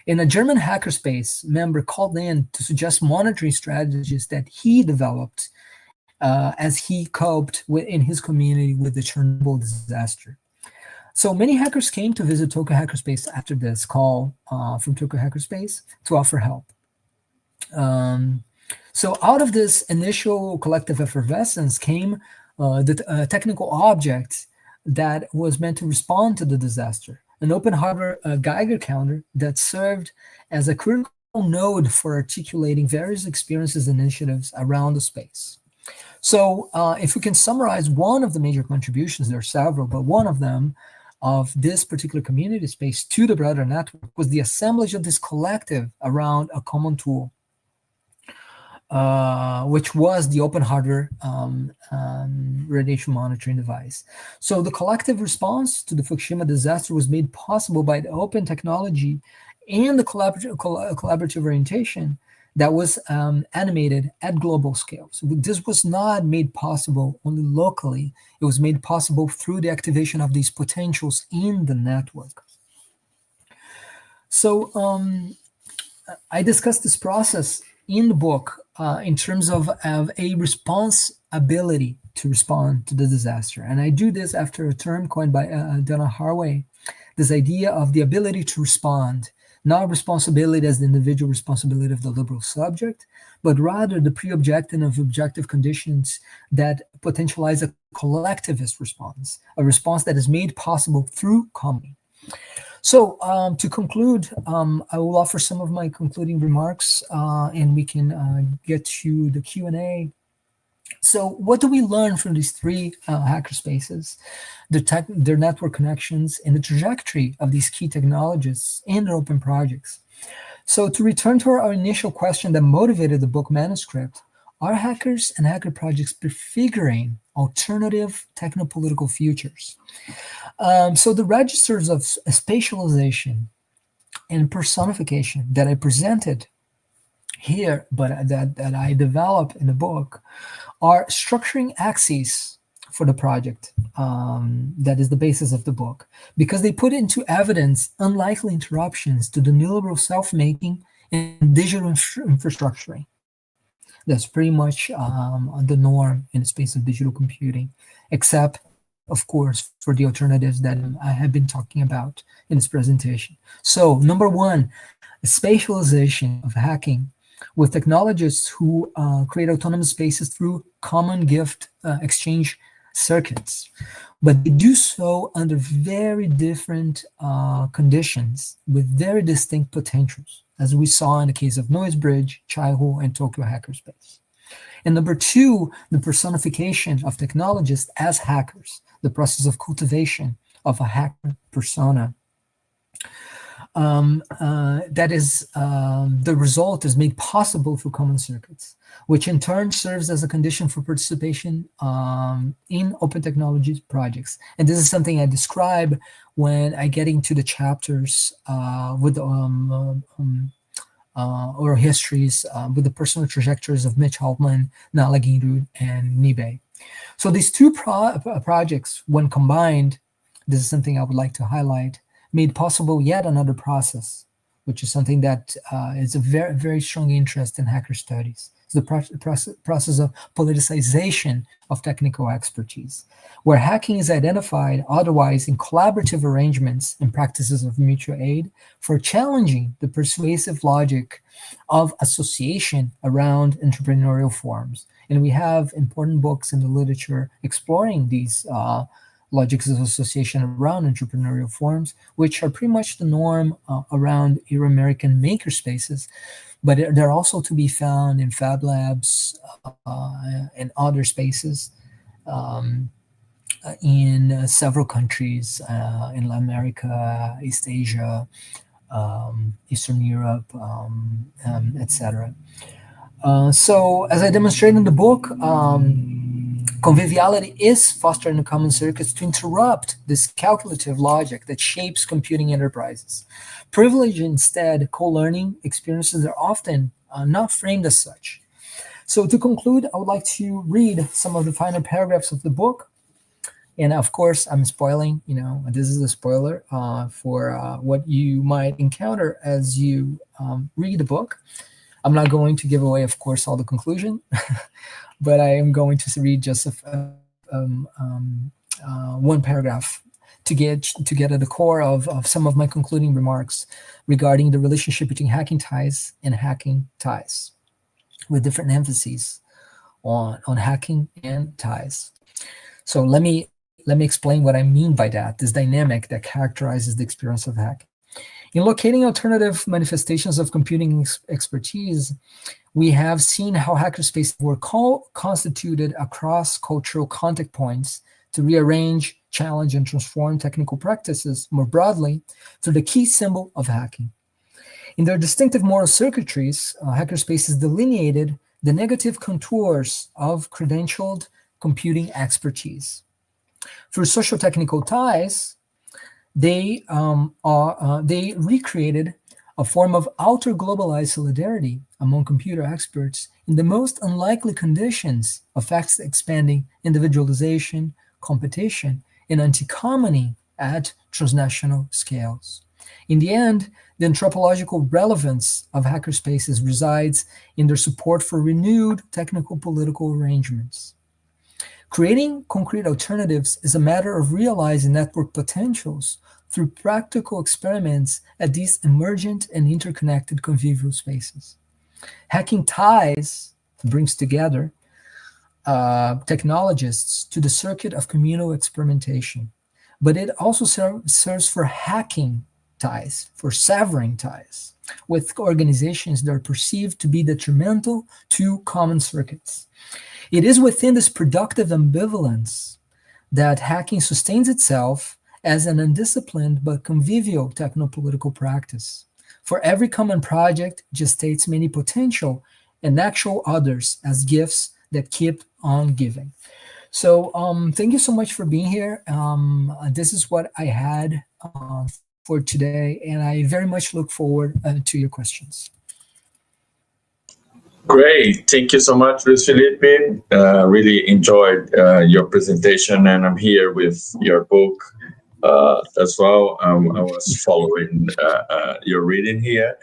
And a German hackerspace member called in to suggest monitoring strategies that he developed as he coped in his community with the Chernobyl disaster. So many hackers came to visit Tokyo Hackerspace after this call from Tokyo Hackerspace to offer help. So out of this initial collective effervescence came the technical object that was meant to respond to the disaster, an open hardware Geiger counter that served as a critical node for articulating various experiences and initiatives around the space. So if we can summarize one of the major contributions, there are several, but one of them of this particular community space to the broader network was the assemblage of this collective around a common tool, which was the open hardware radiation monitoring device. So the collective response to the Fukushima disaster was made possible by the open technology and the collaborative orientation that was animated at global scale. So this was not made possible only locally. It was made possible through the activation of these potentials in the network. So I discussed this process in the book in terms of a responsibility to respond to the disaster. And I do this after a term coined by Donna Haraway, this idea of the ability to respond, not responsibility as the individual responsibility of the liberal subject, but rather the pre-objective of objective conditions that potentialize a collectivist response, a response that is made possible through comedy. So to conclude, I will offer some of my concluding remarks and we can get to the Q&A. So what do we learn from these 3 hackerspaces, their network connections, and the trajectory of these key technologists and their open projects? So to return to our initial question that motivated the book manuscript, are hackers and hacker projects prefiguring alternative technopolitical futures? So the registers of spatialization and personification that I presented here, but that I develop in the book, are structuring axes for the project that is the basis of the book, because they put into evidence unlikely interruptions to the neoliberal self-making and digital infrastructuring. That's pretty much the norm in the space of digital computing, except, of course, for the alternatives that I have been talking about in this presentation. So, number 1, spatialization of hacking with technologists who create autonomous spaces through common gift exchange circuits. But they do so under very different conditions with very distinct potentials, as we saw in the case of Noisebridge, Chaihu, and Tokyo Hackerspace. And number 2, the personification of technologists as hackers, the process of cultivation of a hacker persona. that is the result is made possible through common circuits, which in turn serves as a condition for participation in open technology projects. And this is something I describe when I get into the chapters with or histories with the personal trajectories of Mitch Altman, Nala Giroud, and Nibe. So these two projects, when combined, this is something I would like to highlight, made possible yet another process, which is something that is a very, very strong interest in hacker studies. It's the process of politicization of technical expertise, where hacking is identified otherwise in collaborative arrangements and practices of mutual aid for challenging the persuasive logic of association around entrepreneurial forms. And we have important books in the literature exploring these logics of association around entrepreneurial forms, which are pretty much the norm around Euro-American makerspaces, but they're also to be found in fab labs and other spaces in several countries in Latin America, East Asia, Eastern Europe, etc. So, as I demonstrate in the book, conviviality is fostered in common circuits to interrupt this calculative logic that shapes computing enterprises. Privilege instead, co-learning experiences are often not framed as such. So to conclude, I would like to read some of the final paragraphs of the book. And of course, I'm spoiling, this is a spoiler for what you might encounter as you read the book. I'm not going to give away, of course, all the conclusion, but I am going to read just one paragraph to get at the core of some of my concluding remarks regarding the relationship between hacking ties and hacking ties, with different emphases on hacking and ties. So let me explain what I mean by that, this dynamic that characterizes the experience of hacking. In locating alternative manifestations of computing expertise, we have seen how hackerspaces were constituted across cultural contact points to rearrange, challenge, and transform technical practices more broadly through the key symbol of hacking. In their distinctive moral circuitries, hackerspaces delineated the negative contours of credentialed computing expertise. Through social technical ties, they recreated a form of outer globalized solidarity among computer experts in the most unlikely conditions of fast expanding individualization, competition, and anti-commoning at transnational scales. In the end, the anthropological relevance of hackerspaces resides in their support for renewed technical political arrangements. Creating concrete alternatives is a matter of realizing network potentials through practical experiments at these emergent and interconnected convivial spaces. Hacking ties brings together technologists to the circuit of communal experimentation, but it also serves for hacking ties, for severing ties with organizations that are perceived to be detrimental to common circuits. It is within this productive ambivalence that hacking sustains itself as an undisciplined but convivial technopolitical practice. For every common project gestates many potential and actual others as gifts that keep on giving. So thank you so much for being here. This is what I had for today, and I very much look forward to your questions. Great. Thank you so much, Luis Felipe. Really enjoyed your presentation, and I'm here with your book as well. I was following your reading here.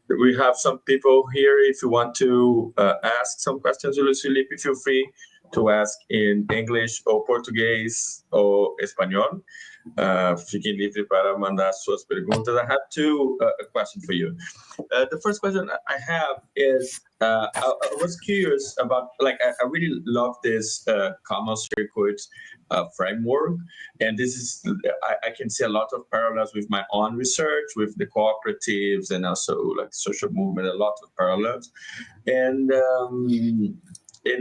We have some people here. If you want to ask some questions, Luis Felipe, feel free to ask in English or Portuguese or Espanhol. Fiquem livre para mandar suas perguntas. I have two questions for you. The first question I have is, I was curious about, I really love this common circuit framework, and this is, I can see a lot of parallels with my own research, with the cooperatives, and also like social movement, a lot of parallels. And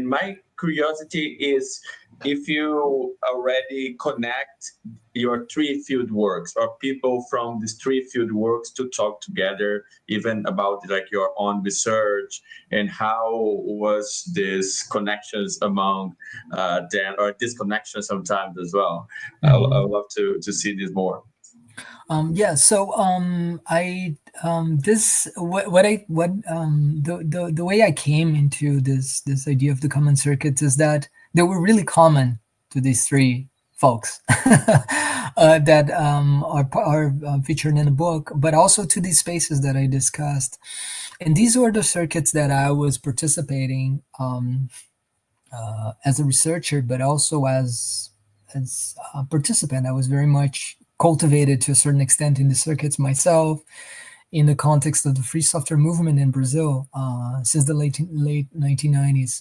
my curiosity is if you already connect your three field works or people from these three field works to talk together even about like your own research and how was this connections among them or disconnection sometimes as well. I would love to see this more. Yeah, so I this the way I came into this idea of the common circuits is that they were really common to these three folks that are featured in the book, but also to these spaces that I discussed. And these were the circuits that I was participating as a researcher, but also as a participant. I was very much cultivated to a certain extent in the circuits myself, in the context of the free software movement in Brazil since the late 1990s.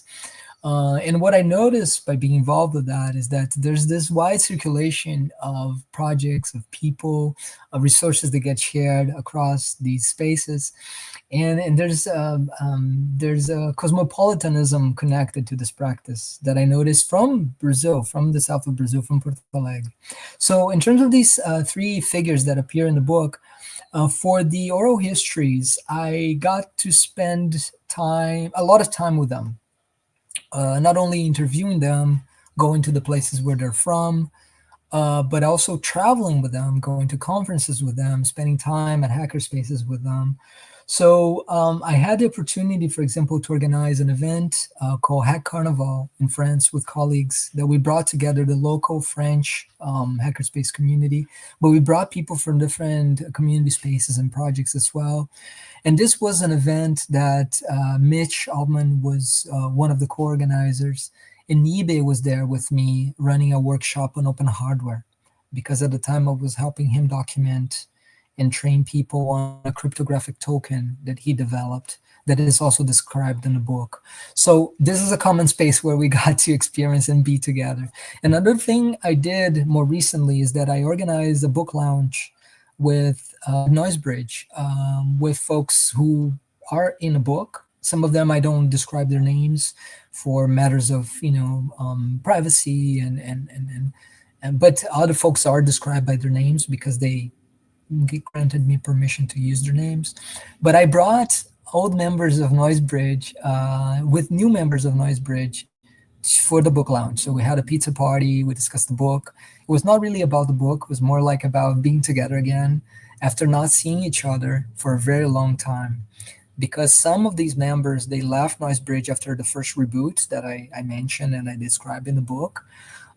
And what I noticed by being involved with that is that there's this wide circulation of projects, of people, of resources that get shared across these spaces, and there's a cosmopolitanism connected to this practice that I noticed from Brazil, from the south of Brazil, from Porto Alegre. So, in terms of these three figures that appear in the book, for the oral histories, I got to spend a lot of time with them, not only interviewing them, going to the places where they're from, but also traveling with them, going to conferences with them, spending time at hackerspaces with them. So I had the opportunity, for example, to organize an event called Hack Carnival in France with colleagues that we brought together the local French hackerspace community, but we brought people from different community spaces and projects as well. And this was an event that Mitch Altman was one of the co-organizers. And eBay was there with me running a workshop on open hardware, because at the time I was helping him document and train people on a cryptographic token that he developed that is also described in the book. So this is a common space where we got to experience and be together. Another thing I did more recently is that I organized a book lounge with Noisebridge, with folks who are in a book. Some of them I don't describe their names for matters of privacy and but other folks are described by their names because they granted me permission to use their names. But I brought old members of Noisebridge with new members of Noisebridge for the book lounge. So we had a pizza party, we discussed the book. It was not really about the book, it was more like about being together again after not seeing each other for a very long time. Because some of these members, they left Noisebridge after the first reboot that I mentioned and I described in the book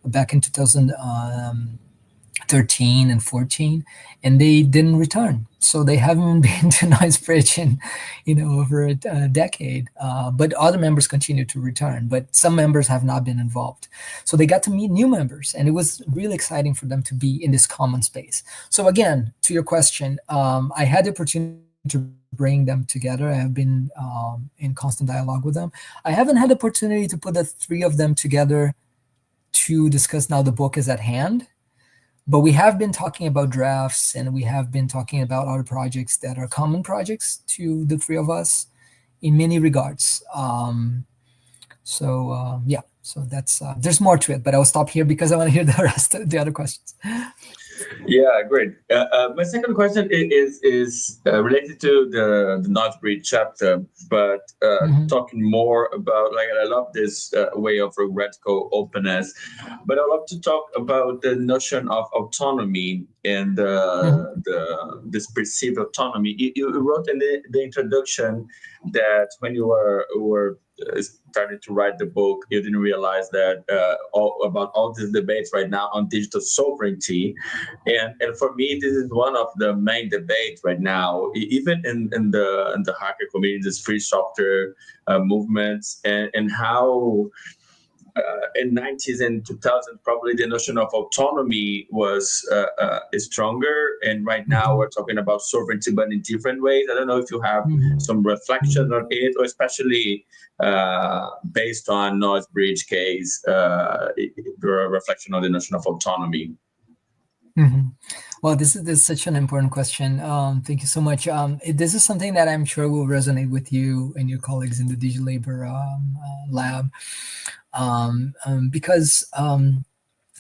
back in 2013 and 14, and they didn't return. So they haven't been to Noisebridge in, over a decade. But other members continue to return, but some members have not been involved. So they got to meet new members, and it was really exciting for them to be in this common space. So again, to your question, I had the opportunity to bring them together. I have been in constant dialogue with them. I haven't had the opportunity to put the three of them together to discuss now the book is at hand. But we have been talking about drafts, and we have been talking about other projects that are common projects to the three of us in many regards. Yeah, so that's there's more to it, but I'll stop here because I want to hear the rest of the other questions. Yeah, great. My second question is related to the Northbridge chapter, but talking more about, like, I love this way of radical openness, but I love to talk about the notion of autonomy and this perceived autonomy. You wrote in the introduction that when you were started to write the book, you didn't realize that about all these debates right now on digital sovereignty, and for me, this is one of the main debates right now, even in the hacker community, this free software movements, and how in 90s and 2000s probably the notion of autonomy was is stronger, and right now we're talking about sovereignty but in different ways. I don't know if you have some reflection on it, or especially based on Northbridge case, your reflection on the notion of autonomy. Well, this is such an important question. Thank you so much. This is something that I'm sure will resonate with you and your colleagues in the Digital Labor Lab, because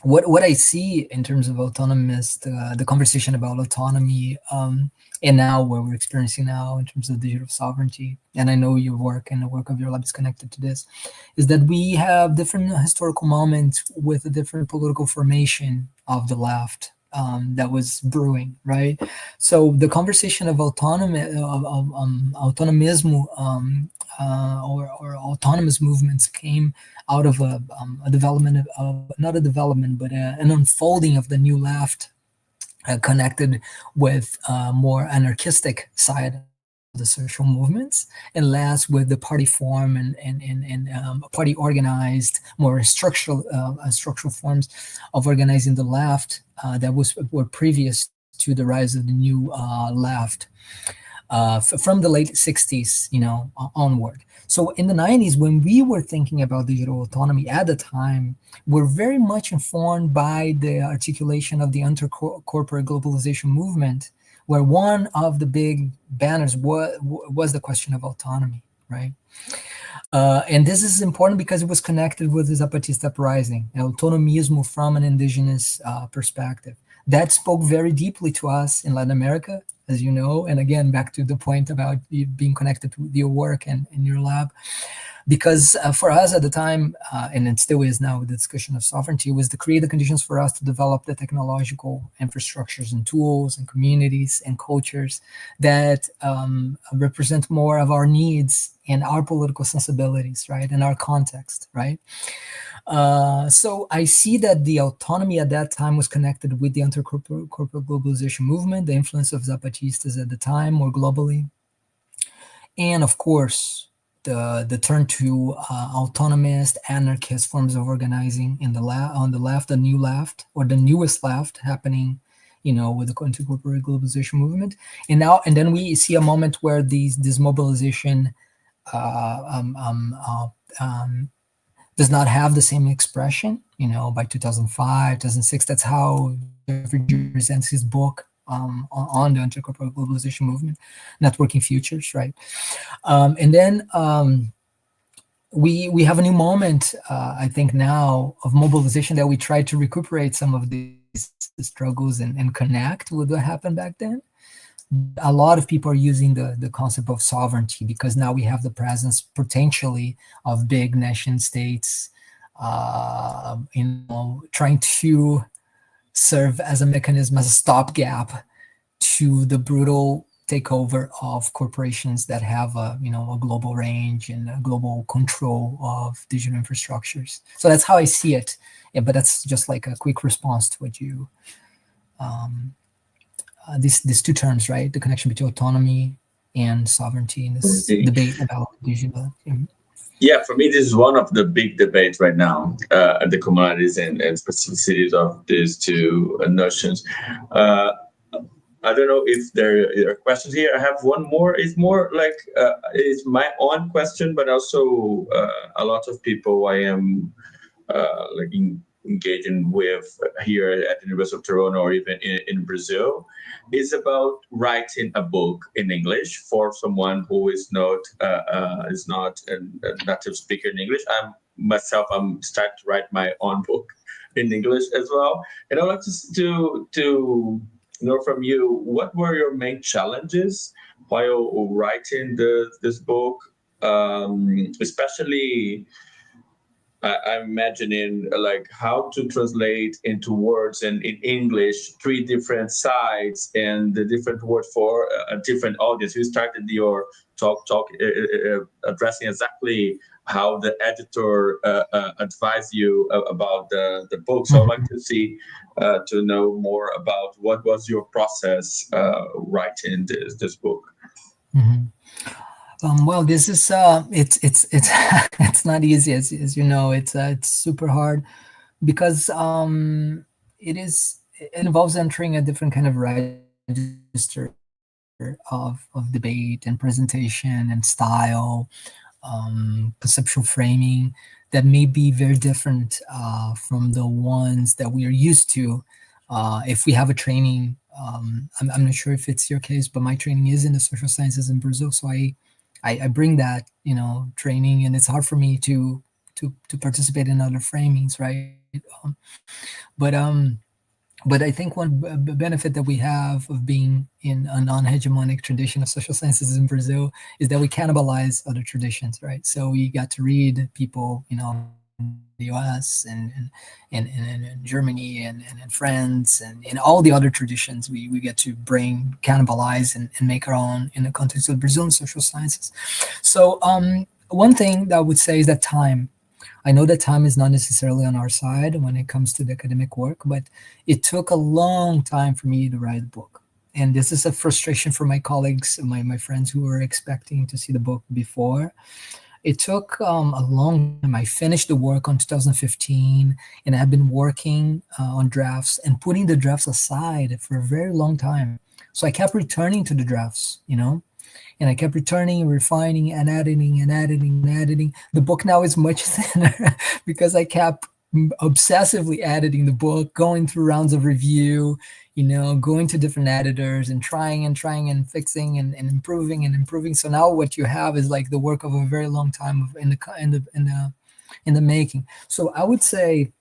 what I see in terms of autonomous, the conversation about autonomy, and now what we're experiencing now in terms of digital sovereignty, and I know your work and the work of your lab is connected to this, is that we have different historical moments with a different political formation of the left that was brewing, right? So the conversation of autonomy, of autonomismo, or autonomous movements came out of a development of not a development, but an unfolding of the new left, connected with more anarchistic side of the social movements, and less with the party form and party organized, more structural forms of organizing the left that were previous to the rise of the new left from the late 60s, onward. So in the 90s, when we were thinking about digital autonomy at the time, we're very much informed by the articulation of the anti-corporate globalization movement, where one of the big banners was the question of autonomy, right? And this is important because it was connected with the Zapatista uprising, autonomismo from an indigenous perspective. That spoke very deeply to us in Latin America, as you know. And again, back to the point about you being connected to your work and in your lab, because for us at the time, and it still is now, the discussion of sovereignty was to create the conditions for us to develop the technological infrastructures and tools and communities and cultures that represent more of our needs and our political sensibilities, right, and our context, right? So I see that the autonomy at that time was connected with the anti-corporate globalization movement, the influence of Zapatistas at the time more globally, and of course the turn to autonomist, anarchist forms of organizing in on the left, the new left, or the newest left happening, with the anti-corporate globalization movement, and then we see a moment where this mobilization does not have the same expression, by 2005, 2006. That's how Jeffrey presents his book on the anti-corporate globalization movement, Networking Futures, right? And then we have a new moment, I think now, of mobilization that we try to recuperate some of these struggles and connect with what happened back then. A lot of people are using the concept of sovereignty because now we have the presence potentially of big nation states, trying to serve as a mechanism, as a stopgap to the brutal takeover of corporations that have a global range and a global control of digital infrastructures. So that's how I see it. Yeah, but that's just like a quick response to what you these two terms, right? The connection between autonomy and sovereignty in this debate about digital. Yeah, for me, this is one of the big debates right now, the commonalities and specificities of these two notions. I don't know if there are questions here. I have one more. It's more like it's my own question, but also a lot of people I am engaging with here at the University of Toronto or even in Brazil, is about writing a book in English for someone who is not a native speaker in English. I'm starting to write my own book in English as well, and I'd like to know from you, what were your main challenges while writing this book, especially I'm imagining like how to translate into words and in English three different sides and the different word for a different audience. You started your talk addressing exactly how the editor advised you about the book. So I'd like to see to know more about what was your process writing this book. Mm-hmm. Well, this is it's not easy, as you know. It's super hard because it involves entering a different kind of register of debate and presentation and style, conceptual framing that may be very different from the ones that we are used to. If we have a training, I'm not sure if it's your case, but my training is in the social sciences in Brazil, so I bring that training, and it's hard for me to participate in other framings, right? But but I think one benefit that we have of being in a non-hegemonic tradition of social sciences in Brazil is that we cannibalize other traditions, right? So we got to read people, in the U.S. and Germany and France and all the other traditions. We get to bring, cannibalize, and make our own in the context of Brazilian social sciences. So one thing that I would say is that time. I know that time is not necessarily on our side when it comes to the academic work, but it took a long time for me to write a book. And this is a frustration for my colleagues, my friends who were expecting to see the book before. It took a long time. I finished the work on 2015, and I've been working on drafts and putting the drafts aside for a very long time. So I kept returning to the drafts, and I kept returning, refining, and editing and editing and editing. The book now is much thinner because I kept obsessively editing the book, going through rounds of review, going to different editors and trying and fixing and improving and improving. So now what you have is like the work of a very long time in the making. So I would say,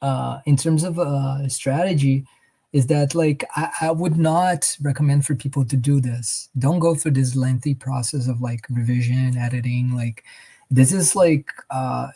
in terms of strategy, is that like I would not recommend for people to do this. Don't go through this lengthy process of like revision, editing. Like this is like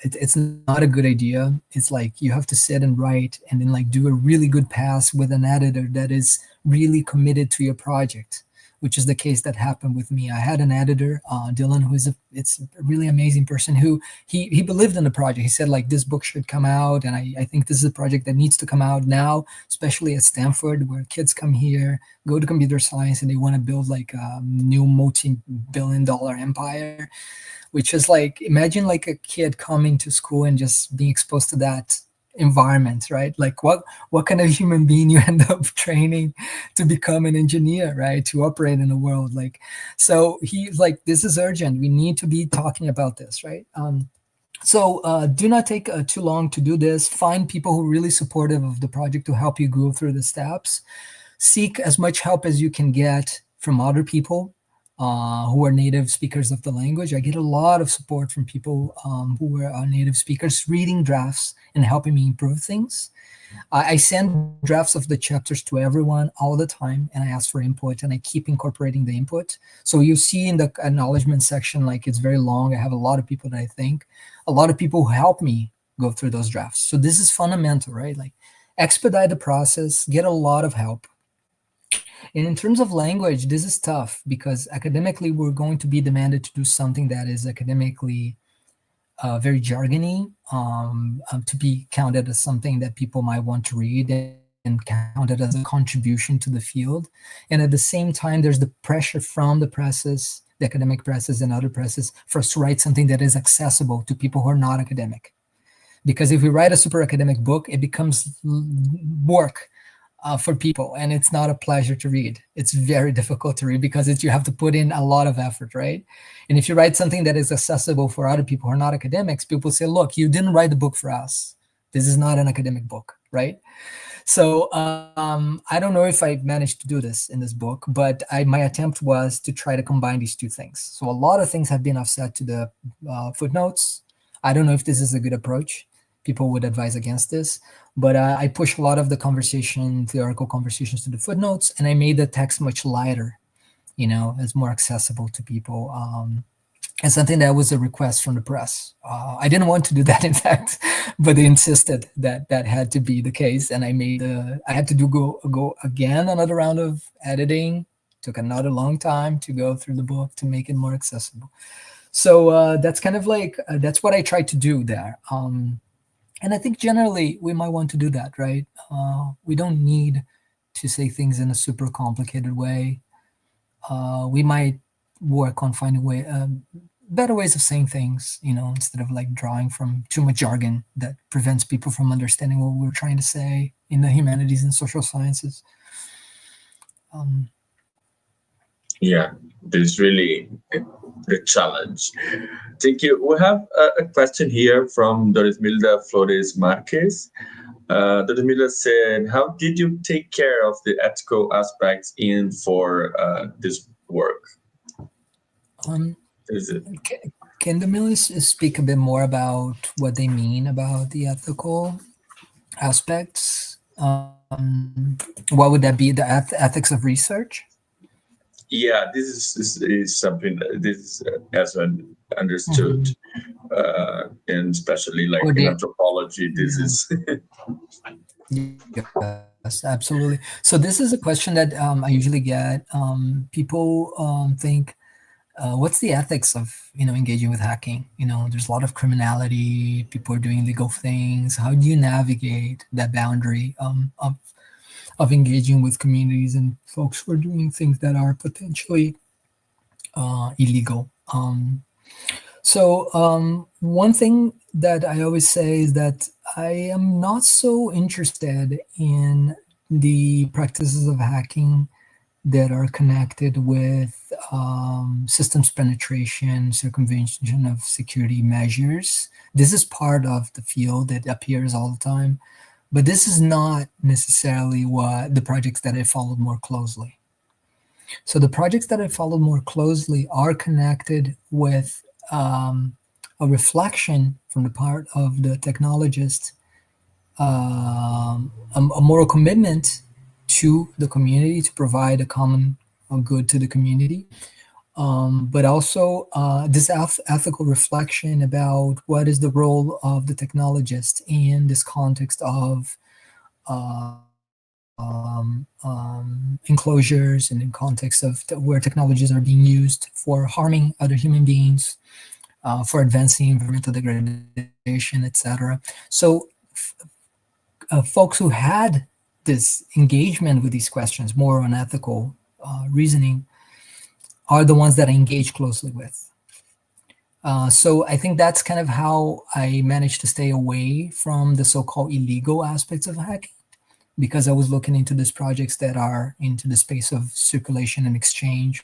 it's not a good idea. It's like you have to sit and write and then like do a really good pass with an editor that is really committed to your project, which is the case that happened with me. I had an editor, Dylan, who is it's a really amazing person who he believed in the project. He said like this book should come out, and I think this is a project that needs to come out now, especially at Stanford, where kids come here, go to computer science, and they want to build like a new multi-billion-dollar empire, which is like, imagine like a kid coming to school and just being exposed to that environment, right? Like what kind of human being you end up training to become an engineer, right? To operate in the world. Like, so he's like, this is urgent. We need to be talking about this, right? So do not take too long to do this. Find people who are really supportive of the project to help you go through the steps. Seek as much help as you can get from other people who are native speakers of the language. I get a lot of support from people who are native speakers reading drafts and helping me improve things. I send drafts of the chapters to everyone all the time, and I ask for input, and I keep incorporating the input. So you see in the acknowledgement section, like it's very long. I have a lot of people that I thank, a lot of people who help me go through those drafts. So this is fundamental, right? Like expedite the process, get a lot of help. And in terms of language, this is tough because academically, we're going to be demanded to do something that is academically very jargony, to be counted as something that people might want to read and counted as a contribution to the field. And at the same time, there's the pressure from the presses, the academic presses and other presses, for us to write something that is accessible to people who are not academic. Because if we write a super academic book, it becomes work for people, and it's not a pleasure to read. It's very difficult to read because you have to put in a lot of effort, right? And if you write something that is accessible for other people who are not academics, people say, look, you didn't write the book for us. This is not an academic book, right? So I don't know if I managed to do this in this book, but my attempt was to try to combine these two things. So a lot of things have been offset to the footnotes. I don't know if this is a good approach. People would advise against this, but I push a lot of the theoretical conversations to the footnotes, and I made the text much lighter, it's more accessible to people. And something that was a request from the press. I didn't want to do that, in fact, but they insisted that that had to be the case, and I had to go again another round of editing. Took another long time to go through the book to make it more accessible. So that's kind of like that's what I tried to do there. And I think generally we might want to do that, right? We don't need to say things in a super complicated way. We might work on finding better ways of saying things, instead of like drawing from too much jargon that prevents people from understanding what we're trying to say in the humanities and social sciences. Yeah, there's really a challenge. Thank you. We have a question here from Dorismilda Flores Marquez. Dorismilda said, how did you take care of the ethical aspects for this work? Is it? Can the Millers speak a bit more about what they mean about the ethical? aspects. What would that be? The ethics of research? Yeah, this is something that this is as understood, Mhm. and especially like Or in the anthropology, this yeah. is Yes, absolutely. So this is a question that I usually get. People think, what's the ethics of engaging with hacking? There's a lot of criminality. People are doing illegal things. How do you navigate that boundary of engaging with communities and folks who are doing things that are potentially illegal? So one thing that I always say is that I am not so interested in the practices of hacking that are connected with systems penetration, circumvention of security measures. This is part of the field that appears all the time, but this is not necessarily what the projects that I followed more closely. So the projects that I followed more closely are connected with a reflection from the part of the technologist, a moral commitment to the community to provide a common good to the community, but also this ethical reflection about what is the role of the technologist in this context of enclosures and in context of where technologies are being used for harming other human beings, for advancing environmental degradation, etc. So folks who had this engagement with these questions, more on ethical reasoning, are the ones that I engage closely with. So I think that's kind of how I managed to stay away from the so-called illegal aspects of hacking, because I was looking into these projects that are into the space of circulation and exchange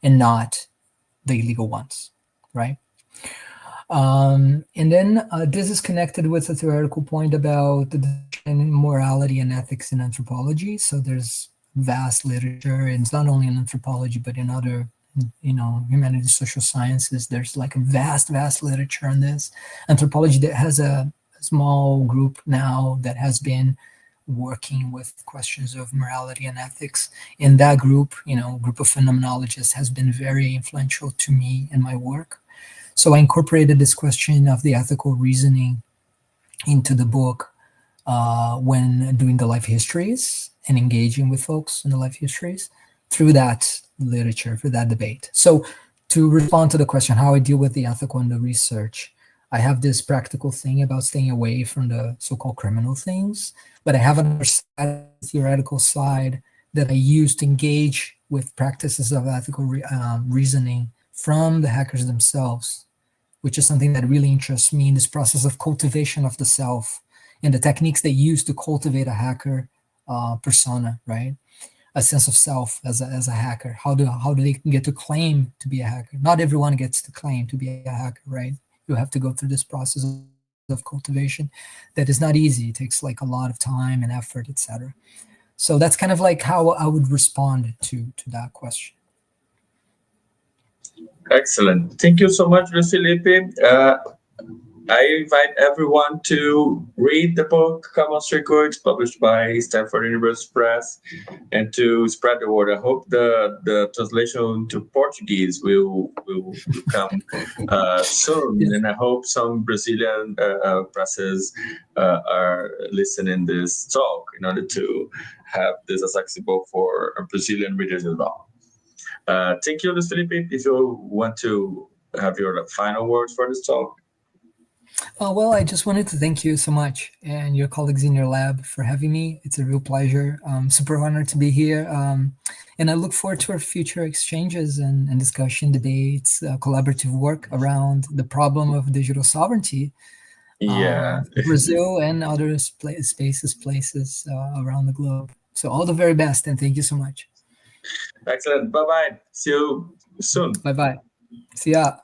and not the illegal ones, right? And then this is connected with a theoretical point about the distinction in morality and ethics in anthropology. So there's vast literature, and it's not only in anthropology, but in other, humanities, social sciences. There's like a vast literature on this. Anthropology that has a small group now that has been working with questions of morality and ethics. And that group, group of phenomenologists has been very influential to me in my work. So I incorporated this question of the ethical reasoning into the book when doing the life histories and engaging with folks in the life histories through that literature, through that debate. So to respond to the question, how I deal with the ethical and the research, I have this practical thing about staying away from the so-called criminal things, but I have another side, theoretical side, that I use to engage with practices of ethical reasoning from the hackers themselves, which is something that really interests me in this process of cultivation of the self and the techniques they use to cultivate a hacker persona, right? A sense of self as a hacker. How do they get to claim to be a hacker? Not everyone gets to claim to be a hacker, right? You have to go through this process of cultivation that is not easy. It takes like a lot of time and effort, etc. So that's kind of like how I would respond to that question. excellent. Thank you so much, Luis Felipe. I invite everyone to read the book Common Circuits, published by Stanford University Press, and to spread the word. I hope the translation to Portuguese will come soon, Yes. and I hope some Brazilian presses are listening this talk in order to have this accessible for Brazilian readers as well. Thank you, Luis Felipe. If you want to have your final words for this talk. Well, I just wanted to thank you so much and your colleagues in your lab for having me. It's a real pleasure. Super honored to be here. And I look forward to our future exchanges and discussion, debates, collaborative work around the problem of digital sovereignty Yeah. for Brazil and other places around the globe. So, all the very best, and thank you so much. Excellent. Bye bye. See you soon. Bye bye. See ya.